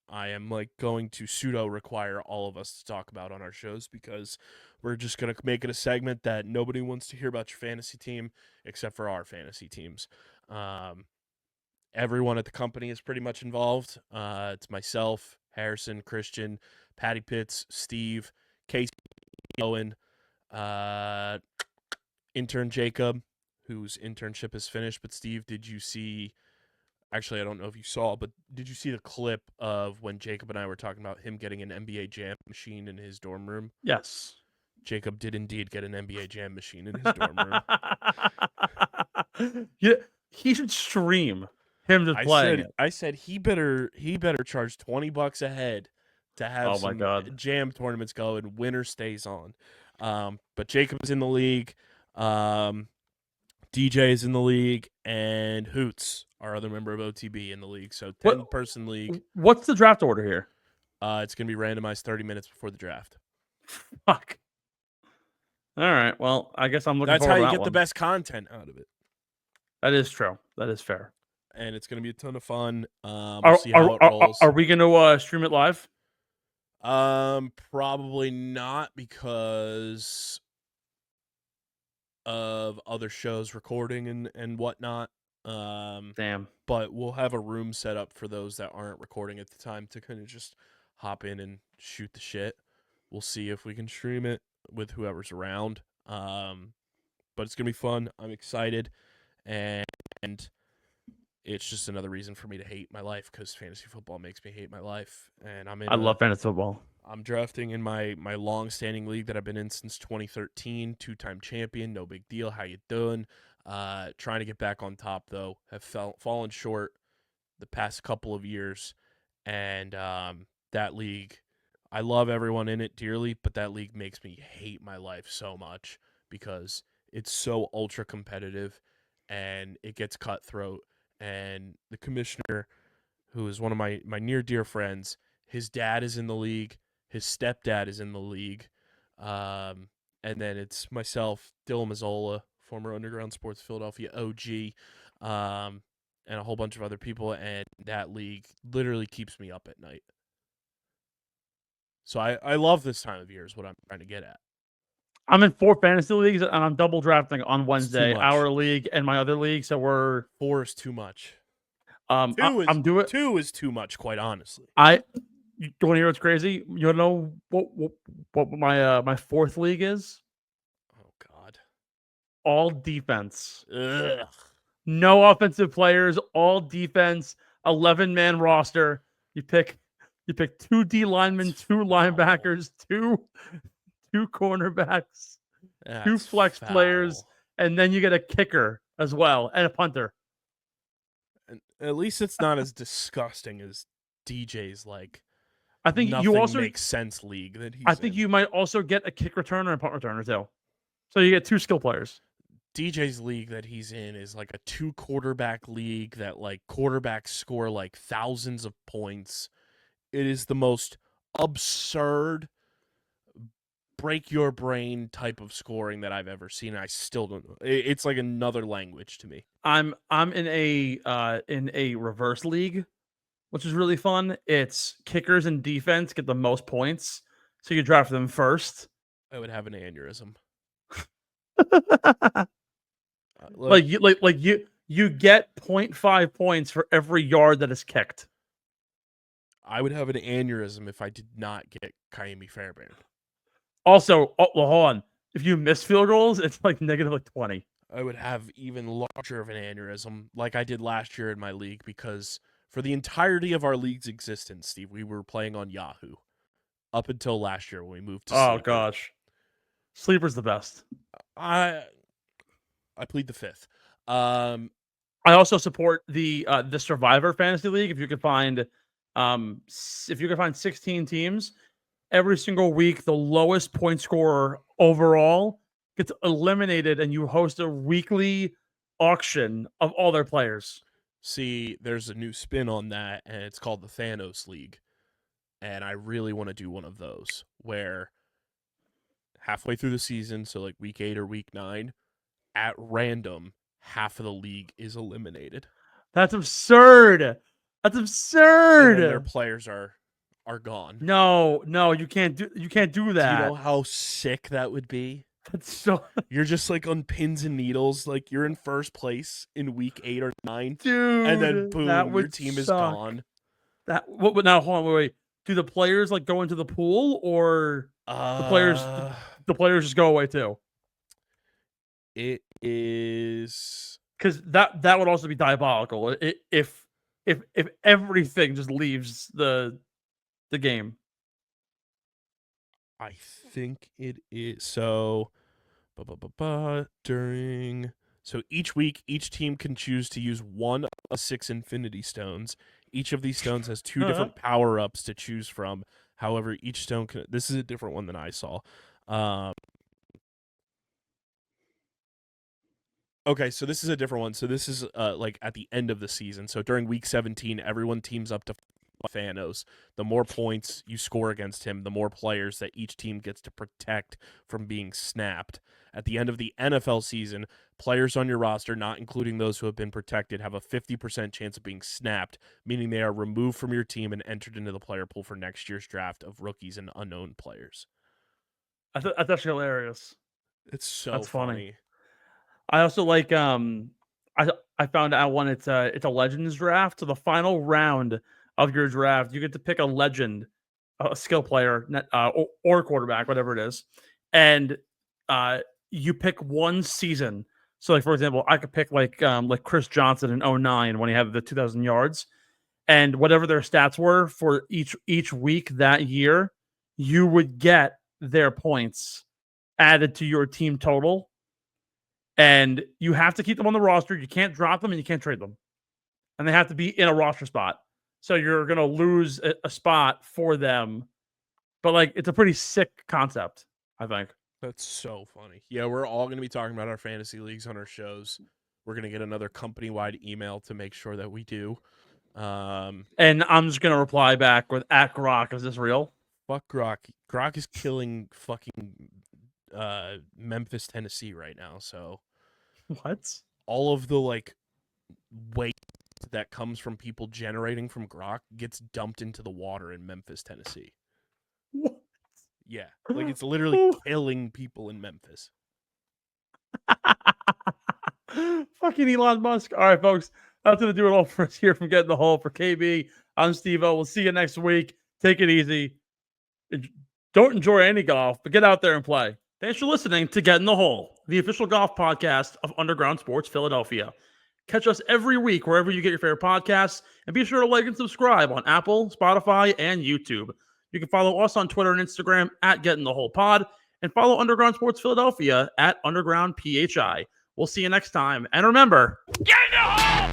I am going to pseudo require all of us to talk about on our shows, because we're just going to make it a segment that nobody wants to hear about your fantasy team except for our fantasy teams. Everyone at the company is pretty much involved. It's myself, Harrison, Christian, Patty Pitts, Steve, Casey, Owen, intern Jacob, whose internship is finished. But Steve, did you see... Actually, I don't know if you saw, but did you see the clip of when Jacob and I were talking about him getting an NBA Jam machine in his dorm room? Yes. Jacob did indeed get an NBA Jam machine in his dorm room. Yeah, he should stream him just playing it. I said he better charge $20 a head to have some Jam tournaments go, and winner stays on. But Jacob's in the league. DJ is in the league, and Hoots, our other member of OTB, in the league. So 10-person league. What's the draft order here? It's going to be randomized 30 minutes before the draft. Fuck. All right. Well, I guess I'm looking That's forward to how you that get the one. best content out of it. That is true. That is fair. And it's going to be a ton of fun. We'll see how it rolls. Are we going to stream it live? Probably not, because of other shows recording and whatnot. Damn. But we'll have a room set up for those that aren't recording at the time to kind of just hop in and shoot the shit. We'll see if we can stream it with whoever's around. But it's gonna be fun. I'm excited, and it's just another reason for me to hate my life, because fantasy football makes me hate my life. And I love fantasy football. I'm drafting in my long-standing league that I've been in since 2013, 2-time champion, no big deal. How you doing? Trying to get back on top, though. Have fallen short the past couple of years, and that league, I love everyone in it dearly, but that league makes me hate my life so much, because it's so ultra competitive, and it gets cutthroat. And the commissioner, who is one of my near dear friends, his dad is in the league. His stepdad is in the league. And then it's myself, Dylan Mazzola, former Underground Sports Philadelphia OG, and a whole bunch of other people. And that league literally keeps me up at night. So I love this time of year is what I'm trying to get at. I'm in 4 fantasy leagues, and I'm double drafting on Wednesday, much. our league and my other league. So we're 4 is too much. I'm doing 2 is too much, quite honestly. You want to hear what's crazy? You know what my 4th league is? Oh God! All defense. Ugh. No offensive players. All defense. 11-man roster. You pick 2 D linemen, 2 linebackers, 2 cornerbacks, 2 flex players, and then you get a kicker as well, and a punter. And at least it's not as disgusting as DJ's I think nothing you also makes sense league that he's I think in. you might also get a kick returner and a punt returner too. So you get 2 skill players. DJ's league that he's in is a 2 quarterback league that quarterbacks score thousands of points. It is the most absurd, break your brain type of scoring that I've ever seen. I still don't know. It's like another language to me. I'm in a reverse league, which is really fun. It's kickers and defense get the most points, so you draft them first. I would have an aneurysm. You get 0.5 points for every yard that is kicked. I would have an aneurysm if I did not get Kaimi Fairbairn. Also, hold on. If you miss field goals, it's negative 20. I would have even larger of an aneurysm like I did last year in my league, because for the entirety of our league's existence, Steve, we were playing on Yahoo up until last year when we moved to Oh Sleeper. gosh, Sleeper's the best. I plead the fifth. I also support the Survivor Fantasy League. If you could find 16 teams, every single week the lowest point scorer overall gets eliminated, and you host a weekly auction of all their players. See, there's a new spin on that, and it's called the Thanos League. And I really want to do one of those where halfway through the season, so like week 8 or week 9, at random, half of the league is eliminated. That's absurd. That's And absurd. then their players are gone. No, you can't do that. Do you know how sick that would be? That's so You're just like on pins and needles, like you're in first place in week 8 or 9, dude. and then boom, that your would team is suck. gone. That what? But now, hold on, wait. Do the players like go into the pool, or the players just go away too? It is. Because that would also be diabolical if everything just leaves the game. I think it is. So, during. So each week, each team can choose to use one of 6 Infinity Stones. Each of these stones has 2 different power-ups to choose from. However, each stone can... This is a different one than I saw. Okay, so this is a different one. So this is like at the end of the season. So during week 17, everyone teams up to Thanos. The more points you score against him, the more players that each team gets to protect from being snapped. At the end of the NFL season, players on your roster, not including those who have been protected, have a 50% chance of being snapped, meaning they are removed from your team and entered into the player pool for next year's draft of rookies and unknown players. That's actually hilarious. It's so That's funny. funny. I also like I found out when it's a Legends draft. So the final round of your draft, you get to pick a legend, a skill player, or quarterback, whatever it is, and you pick one season. So, like for example, I could pick like Chris Johnson in 2009 when he had the 2,000 yards, and whatever their stats were for each week that year, you would get their points added to your team total. And you have to keep them on the roster. You can't drop them and you can't trade them. And they have to be in a roster spot. So you're going to lose a spot for them. But like, it's a pretty sick concept, I think. That's so funny. Yeah, we're all going to be talking about our fantasy leagues on our shows. We're going to get another company-wide email to make sure that we do. And I'm just going to reply back with @Grok. Is this real? Fuck Grok. Grok is killing fucking Memphis, Tennessee right now. So what? All of the like weight that comes from people generating from Grok gets dumped into the water in Memphis, Tennessee. What? Yeah, like it's literally killing people in Memphis. Fucking Elon Musk. All right, folks. That's going to do it all for us here from Getting the Hole. For KB, I'm Steve-O. We'll see you next week. Take it easy. Don't enjoy any golf, but get out there and play. Thanks for listening to Get in the Hole, the official golf podcast of Underground Sports Philadelphia. Catch us every week wherever you get your favorite podcasts, and be sure to like and subscribe on Apple, Spotify, and YouTube. You can follow us on Twitter and Instagram @GetInTheHolePod, and follow Underground Sports Philadelphia @UndergroundPHI. We'll see you next time, and remember, Get in the hole!